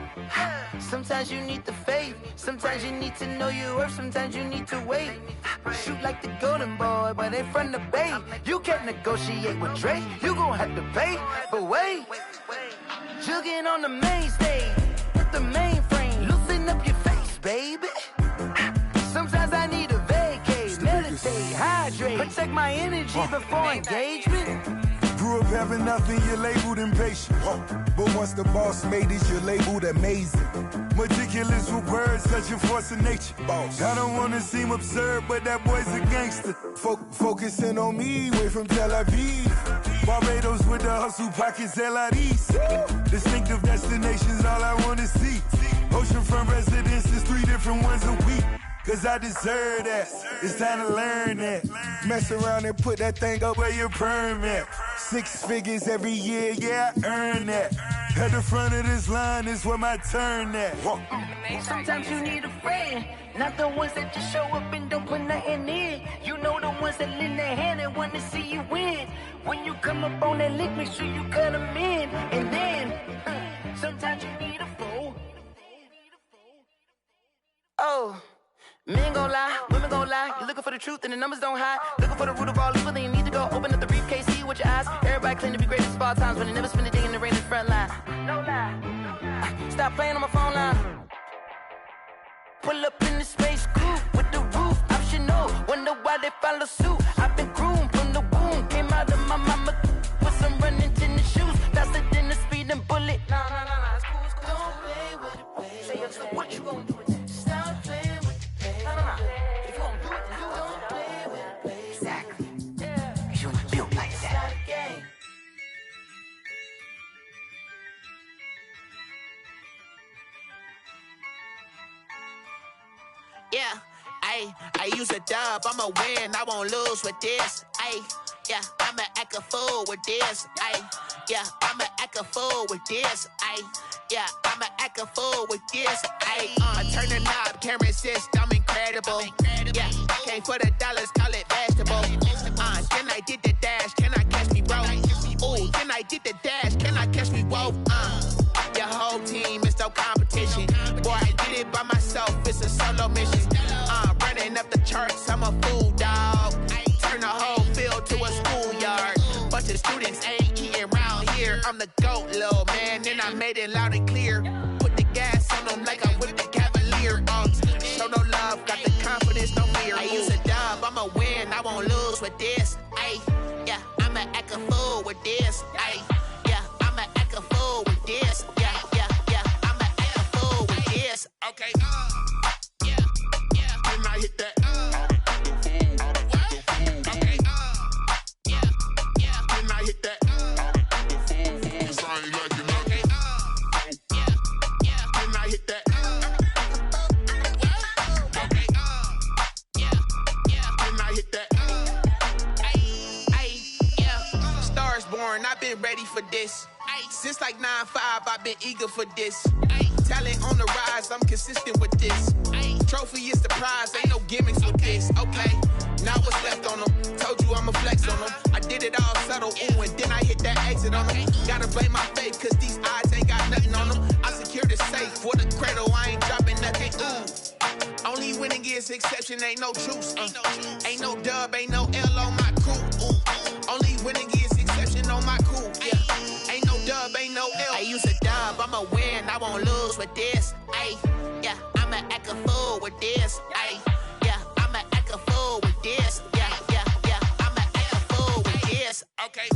sometimes you need the faith, sometimes you need to know your worth, sometimes you need to wait. Shoot like the golden boy, but in front of the bay. You can't negotiate with Drake, you gon' have to pay. But wait, jugging on the main stage with the mainframe, loosen up your face, baby. Sometimes I need a vacate, meditate, hydrate, protect my energy before engagement. Grew up having nothing, you're labeled impatient. But once the boss made it, you're labeled amazing. Meticulous with words, cause you're force of nature. I don't wanna seem absurd, but that boy's a gangster. Focusing on me, way from Tel Aviv. Barbados with the hustle pockets, LIDs. Distinctive destinations, all I wanna see. Oceanfront residences, 3 different ones a week. Cause I deserve that, it's time to learn that. Mess around and put that thing up where your permit. 6 figures every year, yeah, I earn that. At the front of this line is where my turn at. Sometimes you need a friend, not the ones that just show up and don't put nothing in. You know the ones that lend their hand and want to see you win. When you come up on that lick, make sure you cut them in. And then, sometimes you need a foe. Oh. Men gon' lie, women gon' lie. You're looking for the truth and the numbers don't hide. Looking for the root of all evil, then you need to go open up the briefcase, see with your eyes. Everybody claim to be greatest of all times, but they never spend a day in the rain in the front line. No lie. Stop playing on my phone line. Pull up in the space coupe with the roof optional. Wonder why they follow suit. I've been groomed from the womb. Came out of my mama with some running tennis shoes. Faster than the speeding bullet. No, it's cool, it's cool. Don't play with it, baby. Say yo, so what you gon' do with it? Stop playing with it. If you gon' do it, then you don't play with it, baby. Exactly. Cause you ain't built like that. yeah. I use a dub, I'ma win, I won't lose with this. Yeah, I'ma act a fool with this. Yeah, I'ma act a fool with this. Yeah, I'ma act a fool with this. I turn the knob, can't resist, I'm incredible. Yeah, came for the dollars, call it vegetable. Then I did the dash, can I catch me, bro? Ooh, then I did the dash, can I catch me, whoa? Your whole team is no competition. Boy, I did it by myself, it's a solo mission. Running up the charts, I'm a fool, dog. Turn the whole field to a schoolyard. Bunch of students ain't eating around here. I'm the GOAT, little man, and I made it loud and clear. Put the gas on them like I'm with the Cavalier. Show no love, got the confidence, no fear. I use a dub, I'ma win, I won't lose with this. Yeah, I'ma act a fool with this. Yeah, I'ma act a fool with this. Yeah, I'ma act a fool with this. Okay, yeah, then I hit that. Okay, yeah, then I hit that. I ain't like it, okay, yeah, then I hit that. Okay, yeah, then I hit that. Yeah, stars born, I've been ready for this. Since like 9-5, I've been eager for this. Talent on the rise, I'm consistent with this. Trophy is the prize, ain't no gimmicks with this. Okay, now what's left on them? Told you I'ma flex on them. I did it all subtle, ooh, and then I hit that exit on them. Gotta blame my faith, cause these eyes ain't got nothing on them. I secured the safe for the cradle, I ain't dropping nothing, ooh. Only winning is exception, ain't no truce. Ain't no dub, ain't no L on my crew. Ooh. Only winning is exception on my crew. Yeah, ain't no dub, ain't no L. I use a dub, I'ma win, I won't lose with this. Yeah, I'ma act a fool with this. Yeah, I'ma act a fool with this. Yeah, I'ma act a fool with this. Okay,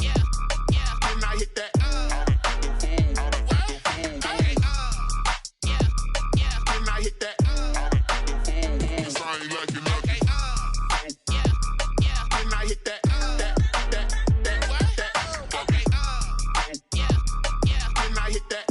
yeah, then I hit that. Okay, yeah, then I hit that. I ain't like it, okay, yeah, then I hit that. Okay, yeah, then I hit that.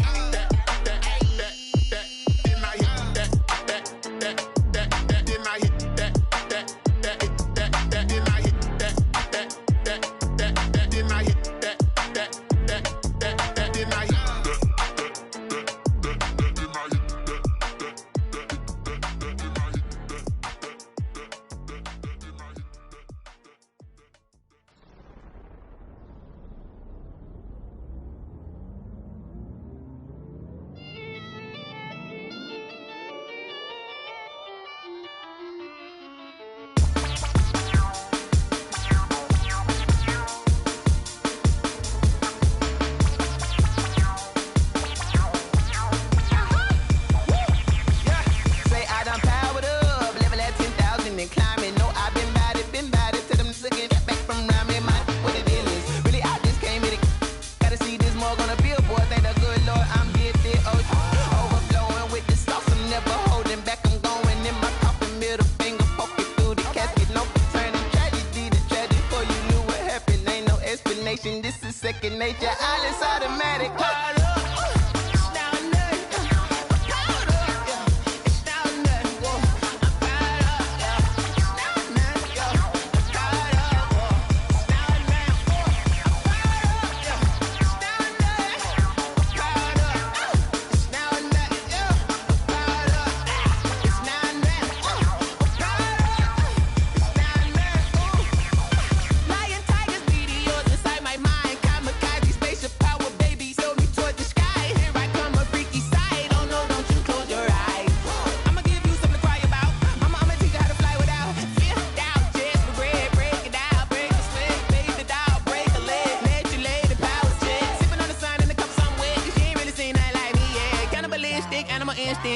This is second nature, all is automatic.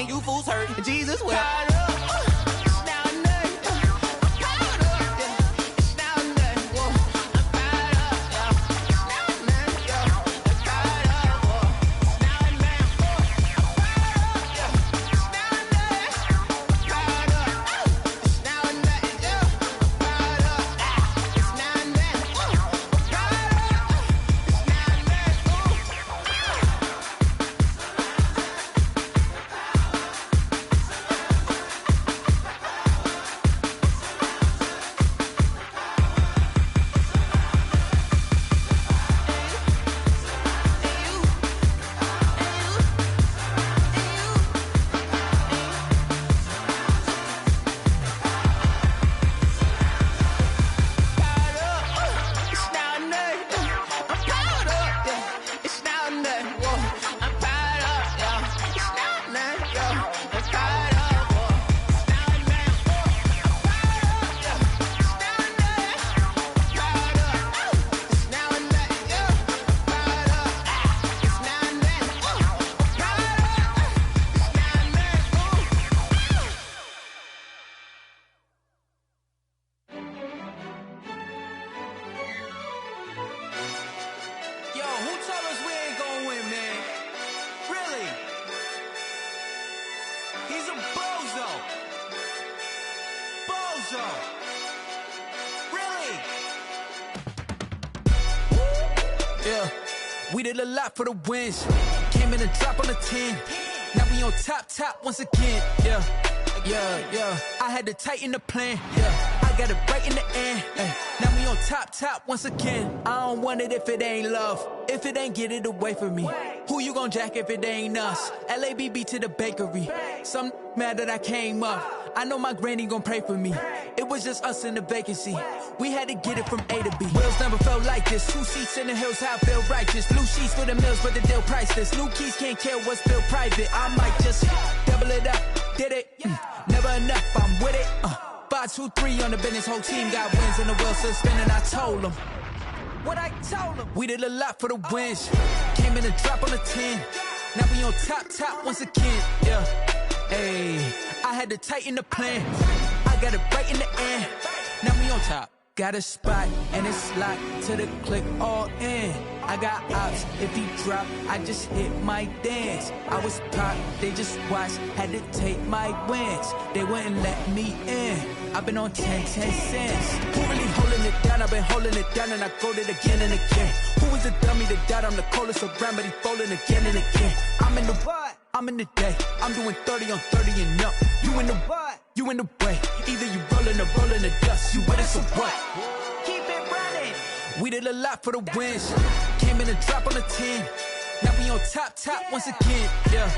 You fools hurt, Jesus will. He's a bozo. Bozo. Really? Yeah, we did a lot for the wins. Came in and drop on the 10. Now we on top once again. Yeah. I had to tighten the plan. Yeah, I got it right in the end. Now we on top once again. I don't want it if it ain't love. If it ain't, get it away from me. Who you gon' jack if it ain't us? LABB to the bakery. Some mad that I came up. I know my granny gon' pray for me. It was just us in the vacancy. We had to get it from A to B. Wheels never felt like this. 2 seats in the hills, how I feel righteous. Blue sheets for the mills, but the deal priceless. New keys can't kill what's still private. I might just double it up. Did it? Never enough, I'm with it. 5, 2, 3 on the business. Whole team got wins and the wheels still spinning. I told them what I told them. We did a lot for the wins. Came in and drop on the 10. Now we on top once again. Yeah. Hey, I had to tighten the plan. I got it right in the end. Now we on top. Got a spot and it's locked to the click all in. I got ops, if he drop, I just hit my dance. I was pop, they just watched, had to take my wins. They wouldn't let me in. I've been on 10 cents. Who really holding it down? I've been holding it down and I go it again and again. Who is the dummy that doubt I'm the coldest around, but he folding again and again. I'm in the what? I'm in the day. I'm doing 30 on 30 and up. You in the what? You in the way. Either you rolling or rolling the dust. You with us or what? Keep it running. We did a lot for the wins. Came in and drop on the 10. Now we on top once again. Yeah.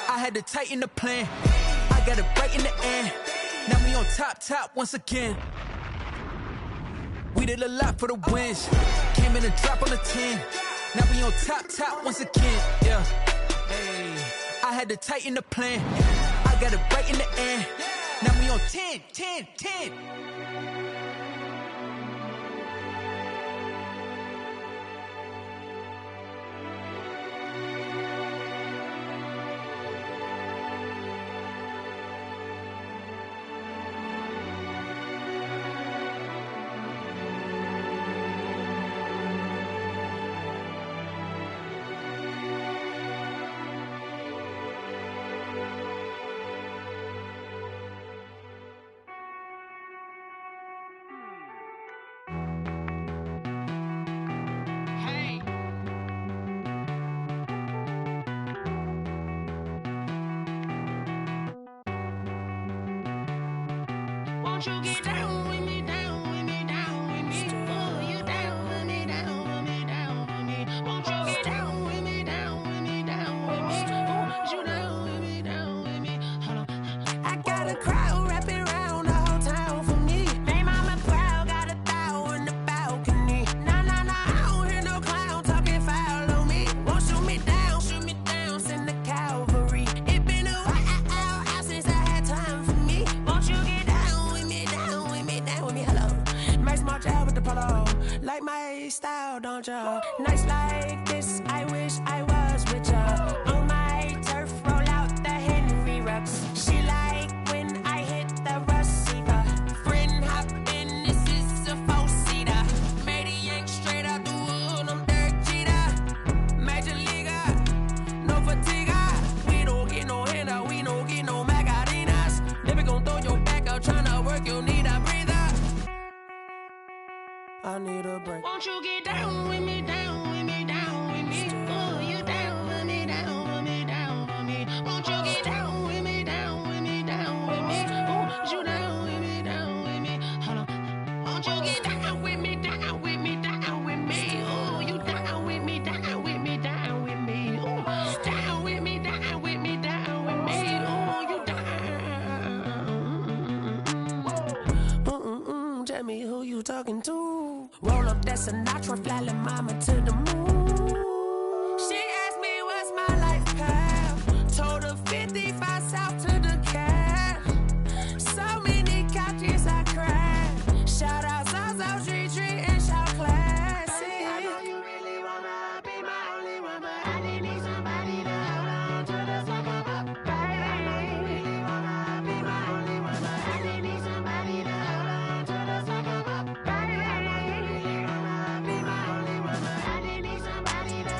I had to tighten the plan. I got it right in the end. Now we on top once again. We did a lot for the wins. Came in and drop on the 10. Now we on top once again. Yeah. Hey, I had to tighten the plan. I got it right in the end. Now we on 10. Won't you get down with me, down with me, down with me? Oh, you down with me, down with me, down with me. Won't you get down with me, down with me, down with me? Oh, you down with me, down with me? Hold on. I got a crowd wrapping around the whole town for me. Hey, mama proud, got a thou in the balcony. Nah, I don't hear no clown talking foul on me. Won't shoot me down, send the cavalry. It been a while since I had time for me. Won't you get down with me, hello. Max March out with the polo. Like my style, don't ya? Nights like this, I wish I was with ya. On my turf, roll out the Henry Rux. She like when I hit the receiver. Friend hop in, this is a four-seater. Made a yank straight out the wood, I'm Derek Jeter. Major leaguer, no fatigue. We don't get no handout, we don't get no Macarinas. Never gon' throw your back out, tryna work, you need a breather. I need a break. Won't you get down with me, down with me, down with me? Oh, you down with me, down with me, down with me? Won't you get down with me, down with me, down with me? Oh, you down with me, down with me? Hold on. Won't you get down with me, down with me, down with me? Oh, you down with me, down with me, down with me? Oh, down with me, down with me, down with me? Oh, you down. Tell me who you talking to. Roll up that Sinatra, fly la mama to the moon. She asked me what's my life path. Told her 55 south to the cat. So many couches I cried. Shout out South Street and shout classy. I know you really wanna be my only one, but I didn't need somebody to hold on to the second up. Baby, I know you really wanna be my only one, but I didn't need somebody to hold on to the second up. Baby, I know you really wanna be my only one, but I didn't need somebody to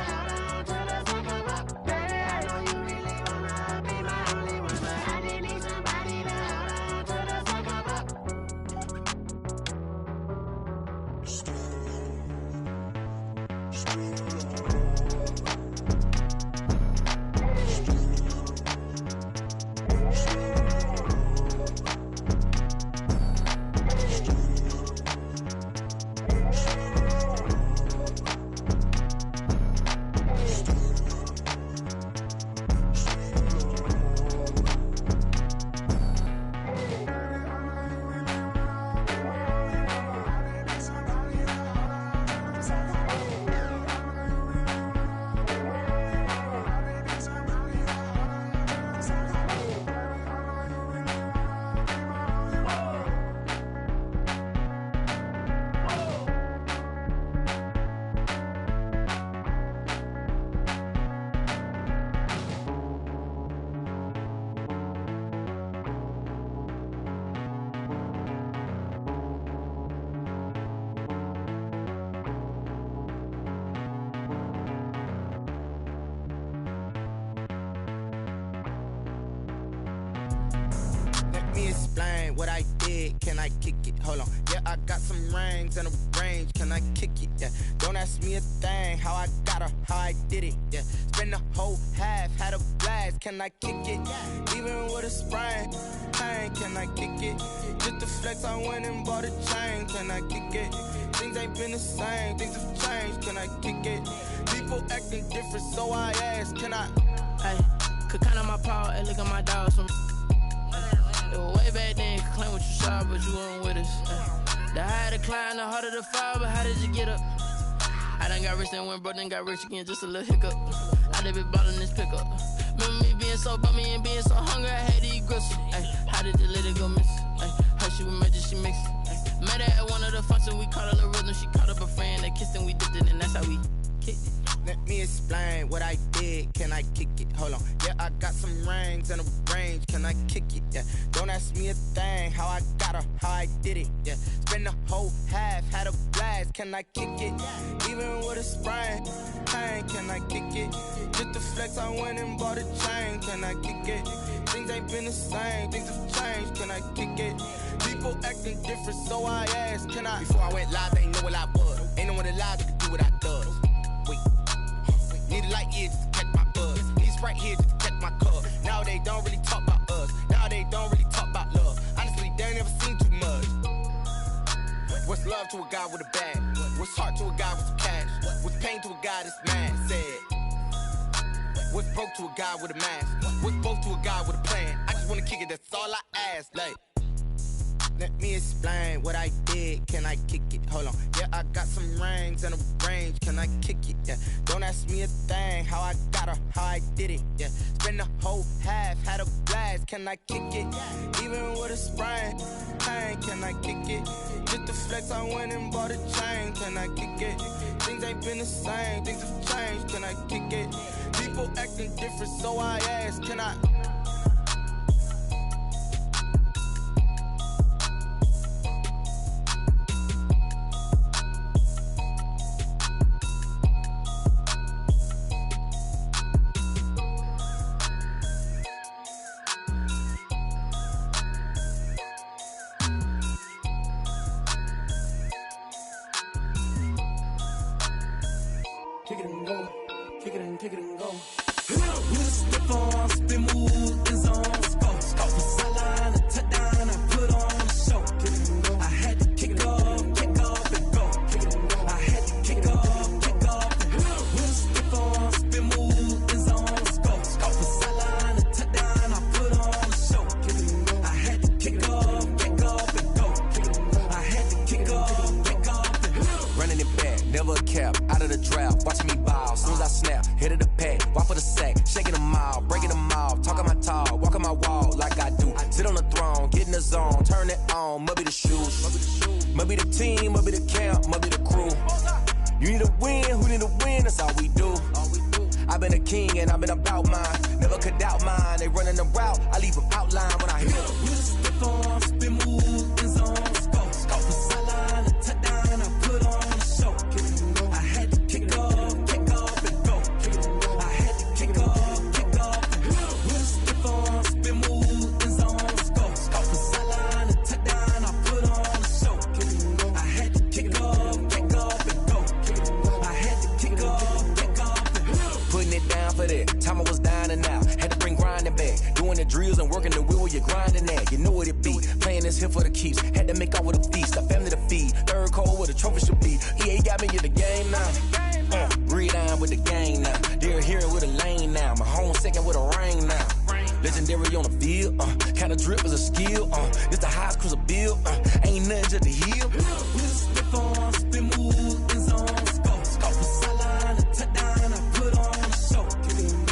me explain what I did. Can I kick it? Hold on. Yeah, I got some rings and a range. Can I kick it? Yeah. Don't ask me a thing. How I got her, how I did it. Yeah. Spend the whole half, had a blast. Can I kick it? Even with a sprain. Pain, can I kick it? Just to flex, I went and bought a chain. Can I kick it? Things ain't been the same. Things have changed. Can I kick it? People acting different, so I ask. Can I? Hey, could count on my power, and look at my dogs from. It was way back then, could claim what you saw, but you weren't with us. The higher the climb, the harder the fall, but how did you get up? I done got rich, then went broke, then got rich again, just a little hiccup. I done been ballin' this pickup. Remember me being so bummy and being so hungry, I had to eat gristle. Ay, how did you let it go miss? Ay, how she was magic, she mixed. Met her at one of the functions, we caught a little rhythm, she caught up a friend, they kissed and we dipped it, and that's how we kicked it. Let me explain what I did. Can I kick it? Hold on. Yeah, I got some rings and a range. Can I kick it? Yeah. Don't ask me a thing. How I got her, how I did it. Yeah. Spend the whole half, had a blast. Can I kick it? Even with a sprain. Pain, can I kick it? Just to flex, I went and bought a chain. Can I kick it? Things ain't been the same. Things have changed. Can I kick it? People acting different, so I asked. Can I? Before I went live, they ain't know what I was. Ain't no one alive that could do what I does. Wait. Need a light year just to catch my buzz. Need Sprite here just to catch my cup. Now they don't really talk about us. Now they don't really talk about love. Honestly, they ain't never seen too much. What's love to a guy with a bag? What's heart to a guy with some cash? What's pain to a guy that's mad? Said. What's broke to a guy with a mask? What's both to a guy with a plan? I just wanna kick it, that's all I ask. Like, let me explain what I did. Can I kick it? Hold on. Yeah, I got some rings and a range. Can I kick it? Yeah. Don't ask me a thing. How I got her, how I did it. Yeah. Spend the whole half, had a blast. Can I kick it? Even with a sprain. Pain, can I kick it? Just to flex, I went and bought a chain. Can I kick it? Things ain't been the same. Things have changed. Can I kick it? People acting different, so I ask. Can I? Kick it and go. Kick it and kick it and go. With a stiff on, spin move, and zone, scope. From sideline to touchdown, I put on a show. I had to kick off and go. I had to kick off and go. With a stiff on, spin move, and zone, scope. From sideline to touchdown, I put on a show. I had to kick off and go. I had to kick off and go. Running it back, never a cap, out of the draft, watching me ball. Soon as I snap, hit of the pack, walk for the sack, shaking them all, breaking them off, talking my talk, walking my wall like I do. Sit on the throne, get in the zone, turn it on, must be the shoes, must be the team, must be the camp, must be the crew. You need a win, who need a win, that's all we do. I've been a king and I've been about mine, never could doubt mine. They running the route, I leave them outline when I hit them. With a stiff on, spin move, and zone, scope. From sideline to touchdown, I put on a show. I had to kick off and go. I had to kick off and go. With a stiff on, spin move, and zone, scope. From sideline to touchdown, I put on a show. I had to kick off and go. I had to kick off and go. Putting it down for that, time I was down and out. Had to bring grinding back, doing the drills and working the wheel where you're grinding at. You know what it be, playing this here for the keeps. Had to make out with a feast, a family to feed. Third cold where the trophy should be. EA got me in the game now. Breed on with the game now. They're here with a lane now. My home second with a ring now. Legendary on the field, kind of drip is a skill. This the highest cruiser bill, ain't nothing just to heal. With a stiff on, spin move, and zone, scope. From sideline to touchdown, I put on a show.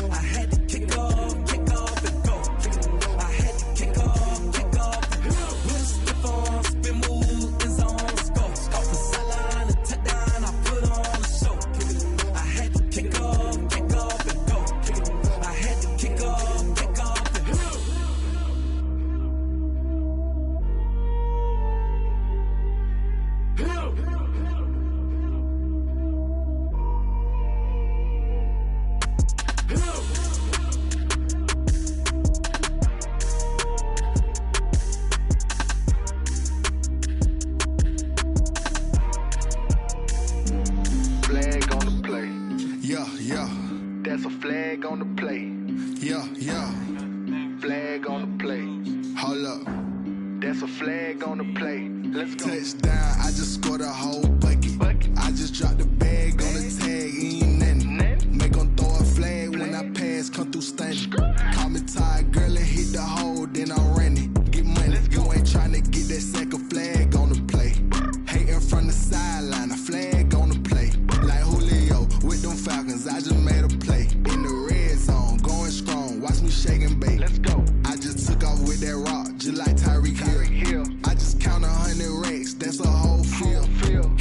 I had to kick off and go. I had to kick off and go. With a stiff on, spin move, and zone, scope. From sideline to touchdown, I put on a show. I had to kick off and go. I had to kick off and go. play. Hold up, that's a flag on the play. Let's go. Touchdown, I just scored a whole bucket. I just dropped the bag on the tag, ain't nothing. Make 'em throw a flag when I pass, come through stunning. Call me tired, girl, and hit the hole, then I'm running. Get money, you ain't tryna get that second flag on the play. Hating from the sideline, a flag on the play. Like Julio with them Falcons, I just made a play. In the red zone, going strong, watch me shake and bake. Let's go. I just took off with that rock, just like Tyreek Hill. I just count 100 racks, that's a whole field.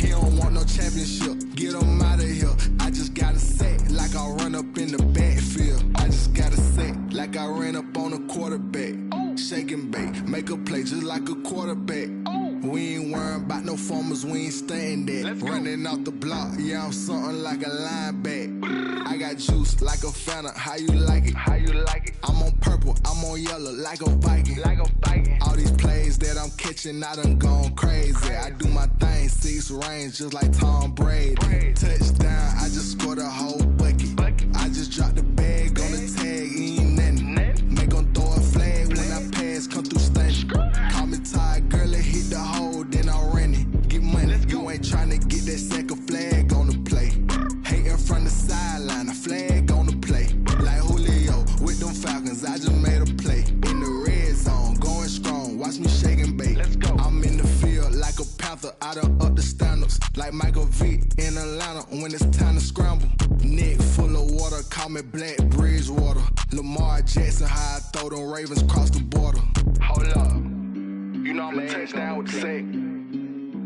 He don't want no championship, get him out of here. I just gotta set like I run up in the backfield. I just gotta set like I ran up on a quarterback. Shake and bake, make a play just like a quarterback. We ain't worrying about no formers, we ain't staying there. Running off the block, yeah, I'm something like a linebacker. I got juice like a Fanta, how you like it? How you like it? I'm on purple, I'm on yellow like a Viking. Like a Viking. All these plays that I'm catching, I done gone crazy. I do my thing, 6 range just like Tom Brady. Touchdown, I just scored a whole bucket. I just dropped the bag on the tag, ain't nothing. Make 'em throw a flag when I pass, come through stunning. Call me tired, girl, and hit the hole, then I'm running. Get money, you ain't tryna get that second flag on the play. Hating from the sideline, a flag on the play. Like Julio with them Falcons, I just made a play. In the red zone, going strong, watch me shake and bake. Let's go. I'm in the field like a panther, I done up the standards. Like Michael Vick in Atlanta when it's time to scramble. Neck full of water, call me Black Bridgewater. Lamar Jackson, how I throw them Ravens cross the border. Hold up, you know I'm a touchdown with the sack.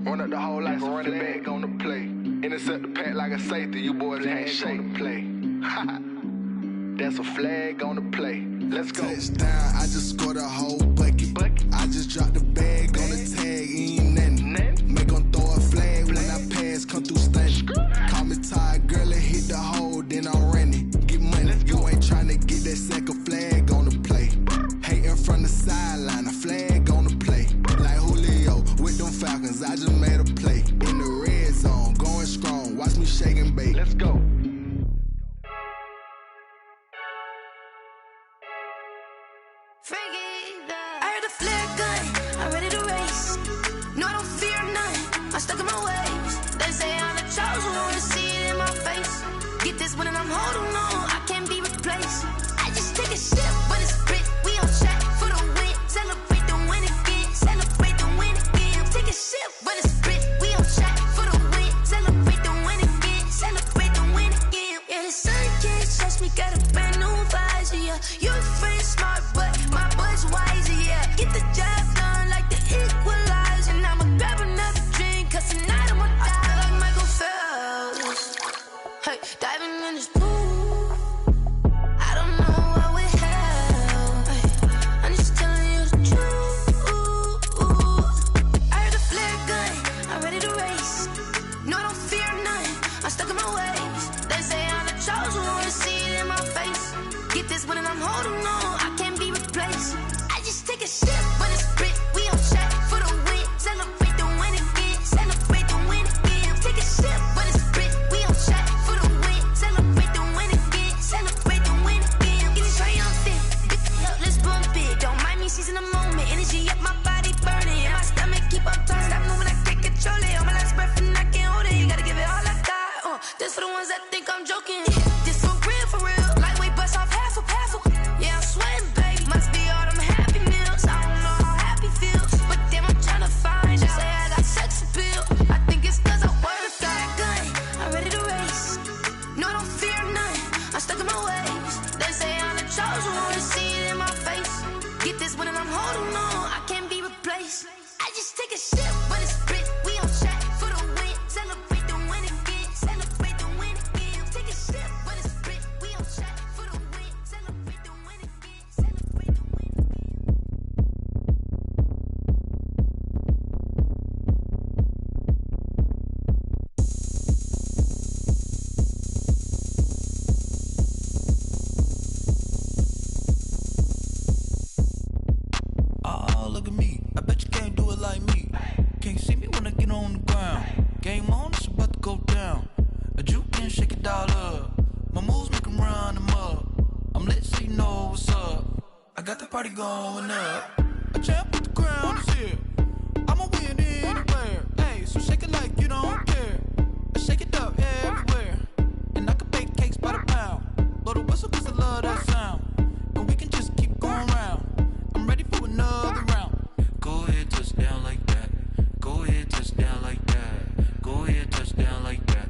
Run up the whole like a running back on the play. Intercept the pack like a safety, you boys ain't shake the play. That's a flag on the play. Let's go. Touchdown, I just scored a whole bucket. I just dropped the bag on the tag, ain't nothing. Make 'em throw a flag when I pass, come through stunning. Call me tired, girl, and hit the hole, then I'm running. Get money, you ain't tryna get that second flag on the play. Hating from the sideline, a flag on the play. Like Julio with them Falcons, I just made a play. In the red zone, going strong, watch me shake and bake. Let's go. I heard a flare gun, I'm ready to race. No, I don't fear none, I'm stuck in my ways. They say I'm the chosen one, see it in my face. Get this one and I'm holding on, I can't be replaced. I just take a sip, but it's split, we on track for the win. Celebrate the win again, celebrate the win again. Take a sip, but it's split, we on track for the win. Celebrate the win again, celebrate the win again. Yeah, the sun can't touch me, got a brand new visor, yeah. Your friend smart, but my boy's wiser, yeah. Get the job done like the equalizer. And I'ma grab another drink, cause tonight I'ma die like Michael Phelps. Hey, diving in this pool, I don't know what we have. Hey, I'm just telling you the truth. I heard a flare gun, I'm ready to race. No, I don't fear none, I'm stuck in my ways. They say I'm the chosen one, see it in my face. Get this one and I'm holding on, I can't be replaced. I just take a sip, but it's split, we on track for the win. Celebrate the win again, celebrate the win again. Take a sip, but it's split, we on track for the win. Celebrate the win again, celebrate the win again. Get it triumphant, up, let's bump it. Don't mind me seizing the moment, energy up my body burning. And my stomach keep on turning, stop moving, I can't control it. On my last breath and I can't hold it, you gotta give it all I got. This for the ones that think I'm joking. This for real, lightweight bust off half a. Yeah, I'm sweating, babe, must be all them happy meals. I don't know how happy feels, but damn, I'm tryna find out. Say I got sex appeal, I think it's cause I work a gun, I'm ready to race. No, I don't fear none, I'm stuck in my ways. They say I'm the chosen one, see it in my face. Get this one and I'm holding on, I can't be replaced. I just take a sip, but it's split, we on track for the win. Celebrate the win again, celebrate the win again. Take a sip, but it's split, we on track for the win. Celebrate the win again, celebrate the win again. Oh, look at me. I bet you can't do it like me. Can't see me when I get on the ground. Game on, it's about to go down. A juke and shake it all up. My moves make 'em run them up. I'm lit so you know what's up. I I got the party going up. A champ with the crown is here. I'ma win anywhere. Hey, so shake it like you don't care. Shake it up everywhere. And I can bake cakes by the pound. Blow the whistle cause I love that sound. And we can just keep going round. I'm ready for another round. Go ahead, touch down like that. Go ahead, touch down like that. Go ahead, touch down like that.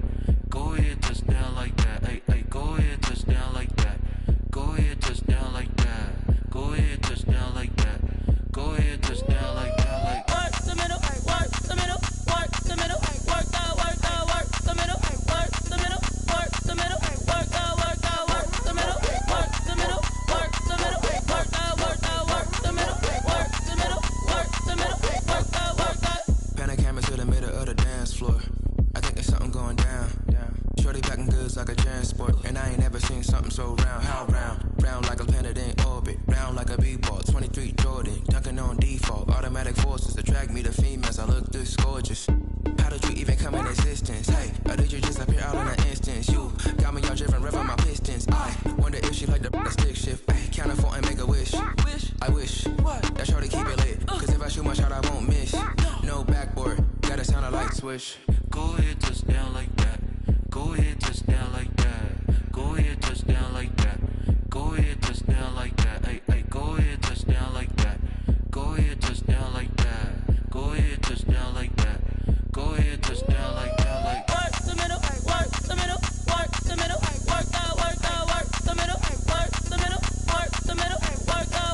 Go ahead, touch down like that. Hey, hey, go ahead, touch down like that. Go ahead, touch down like that. Go ahead, touch down like that. Go ahead, touch down like that. Like work the middle, work the middle, work the middle, work that, work that, work the middle, work the middle, work the middle, work that, work that, work the middle, work the middle, work the middle, work that, work that, work the middle, work the middle, work the middle, work that, work that. Pan a camera to the middle of the dance floor. I think there's something going down. Shorty packing goods like a transport, and I ain't never seen something so round. How round? Round like a planet in orbit, round like a b-ball. 23 Jordan, dunking on default. Automatic forces attract me to females. I look this gorgeous. How did you even come in existence? Hey, or did you just appear out in an instance? You got me all driven, revving my pistons. I wonder if she like the stick shift. Ay, count a four and make a wish. I wish that shorty keep it lit. Cause if I shoot my shot, I won't miss. No backboard, gotta sound a light switch. go ahead, touch down like that. Go ahead, touch down like that. Go ahead, touch down like that. Go ahead, touch down like that. Hey, hey, go ahead, touch down like that. Go ahead, touch down like that. Go ahead, touch down like that. Go ahead, touch down like that. Like work the middle, work the middle, work the middle, work that, work that, work the middle, work the middle, work the middle, work that,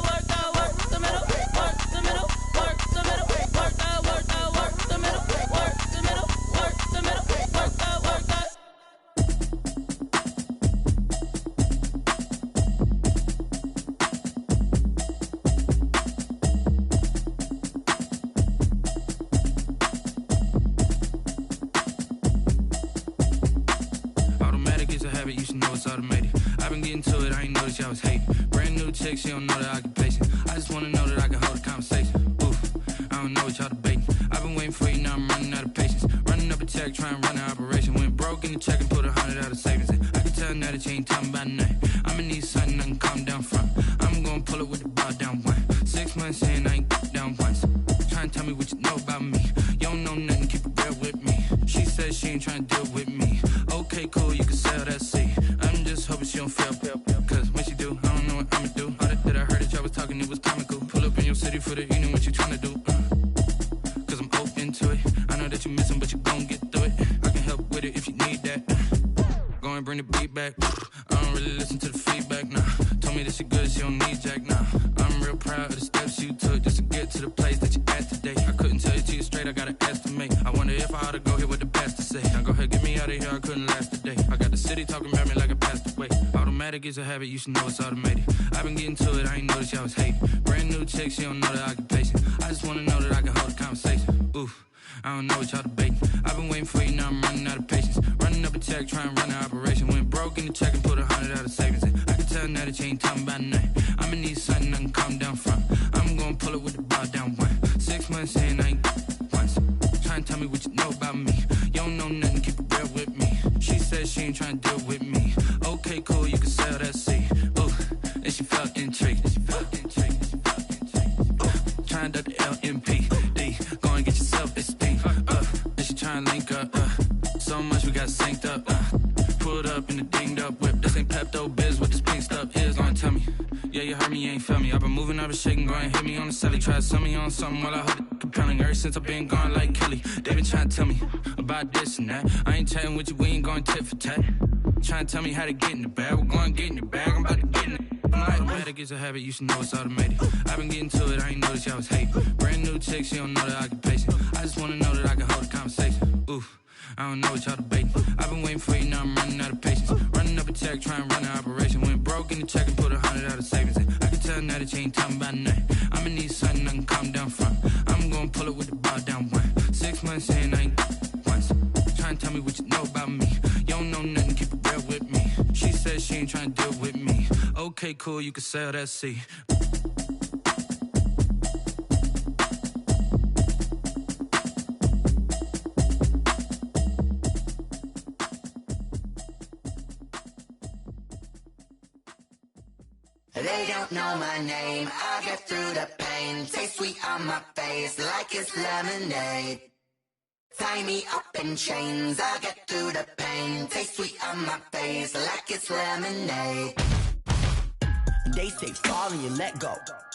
work that, work the middle, work the middle, work the middle, work that, work that, work the middle, work the middle, work the middle, work that, work that. You should know it's automated. I've been getting to it, I ain't noticed y'all was hating. Brand new chick, she don't know the occupation. I just wanna know that I can hold a conversation. Oof, I don't know what y'all debating. I've been waiting for you, now I'm running out of patience. Running up a check, trying to run an operation. Went broke in the check and put 100 out of savings in. I can tell now that you ain't talking about nothing. I'ma need something I can calm down from. I'm gonna pull it with the bar down one. 6 months in, I ain't down once. Trying to tell me what you know about me. You don't know nothing, keep it real with me. She says she ain't trying to deal with me. Okay, cool, you can sell that seat. I'm just hoping she don't fail. Cause when she do, I don't know what I'ma do. All that I heard that y'all was talking, it was comical. Pull up in your city for the evening, what you tryna do? Cause I'm open to it. I know that you missing, but you gon' get through it. I can help with it if you need that. Go and bring the beat back. I don't really listen to the feedback, nah. Told me that she good, she don't need jack, nah. I'm real proud of the steps you took just to get to the place that you at today. I couldn't tell you to you straight, I gotta estimate. I wonder if I ought to go here with the pastor say. Now go ahead, get me out of here, I couldn't last a day. I got the city talking about me like I passed away. Automatic is a habit, you should know it's automated. I've been getting to it, I ain't noticed y'all was hating. Brand new chick, she don't know the occupation. I just wanna know that I can hold a conversation. Oof, I don't know what y'all debating. I've been waiting for you, now I'm running out of patience. Running up a check, trying to run an operation. Went broke in the check and put 100 out of savings in. I can tell now that you ain't talking about nothing. I'ma need something I can calm down from. I'm gonna pull it with the bar down one. 6 months in, I ain't once. Trying to tell me what you know about me. You don't know nothing, keep it real with me. She says she ain't trying to deal with me. Okay, cool, you can sell that seat. Ooh, and she felt intrigued. Trying to duck the LMP. Go and get yourself esteem. And she trying to link up. So much we got synced up. Pulled up in the dinged up whip. This ain't Pepto Biz, what this pink stuff is. Gonna tell me. Yeah, you heard me, you ain't felt me. I've been moving, I've been shaking, go and hit me on the celly. Try to sell me on something while I hold it compelling. Ever since I've been gone like Kelly, they been trying to tell me about this and that. I ain't chatting with you, we ain't going tit for tat. Trying to tell me how to get in the bag, we're going to get in the bag, I'm about to get in it. Automatic is a habit, you should know it's automated. I've been getting to it, I ain't noticed y'all was hating. Brand new chick, she don't know the occupation. I just wanna know that I can hold a conversation. Oof, I don't know what y'all debating. I've been waiting for you, now I'm running out of patience. Running up a check, trying to run an operation. Went broke in the check and put 100 out of savings in. I can tell now that you ain't talking about nothing. I'ma need something I can calm down from. I'm gonna pull it with the bar down one. 6 months in, I ain't once. Trying to tell me what you know about me. You don't know nothing, keep it real with me. She says she ain't trying to deal with me. Okay, cool, you can sell that seat. They They don't know my name. I get through the pain. Taste sweet on my face like it's lemonade. Tie me up in chains. I get through the pain. Taste sweet on my face like it's lemonade. They say fall and you let go,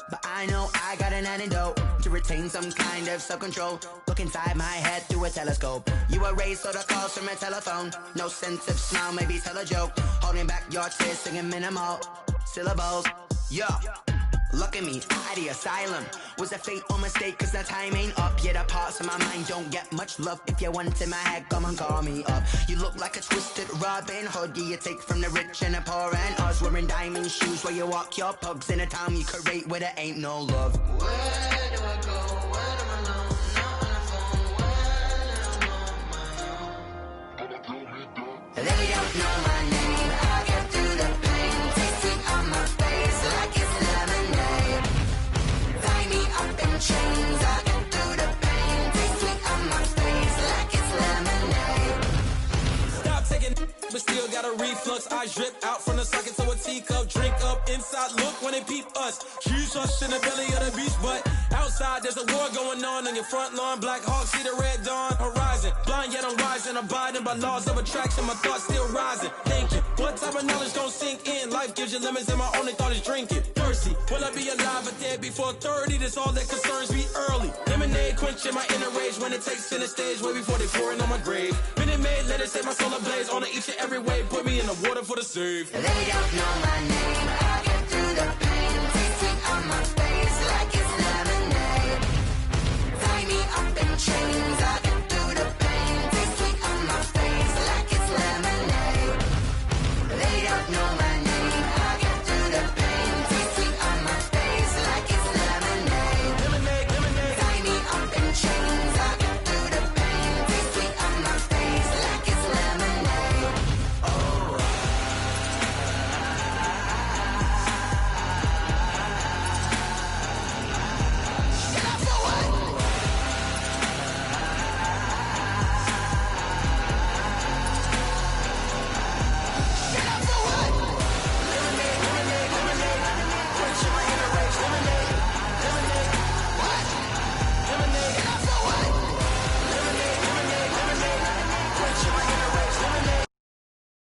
but I know I got an antidote to retain some kind of self-control. Look inside my head through a telescope. You erase all the calls from a telephone. No sense of smile, maybe tell a joke. Holding back your tears, singing minimal syllables. Yeah, look at me, out the asylum. Was a fate or mistake, cause the time ain't up. Yeah, the parts of my mind don't get much love. If you want in my head, come and call me up. You look like a twisted Robin Hood. Yeah, you take from the rich and the poor and us. Wearing diamond shoes while you walk your pugs in a town you create where there ain't no love. Where do I go? Where am I alone? Not on the phone. Where am I on my own? They don't know my name. I get through the pain. Taste sweet on my face like it's lemonade. Tie me up in chains. I get through the pain. Taste sweet on my face like it's lemonade. Stop taking, but still got a reflux. I drip out from the socket to a teacup. Drink up inside, look when they peep us. Choose us in the belly of the beast, but outside there's a war going on your front lawn. Black Hawk, see the red dawn horizon. Blind yet I'm rising, abiding by laws of attraction. My thoughts still rising, thinking what type of knowledge don't sink in? Life gives you limits and my only thought is drinking. Thirsty, will I be alive or dead before 30? That's all that concerns me early. Lemonade quenching my inner rage when it takes center stage way before they pour it on my grave. Minute Maid, let it set my soul ablaze on each and every way. Put me in the water for the save. They don't know my name. I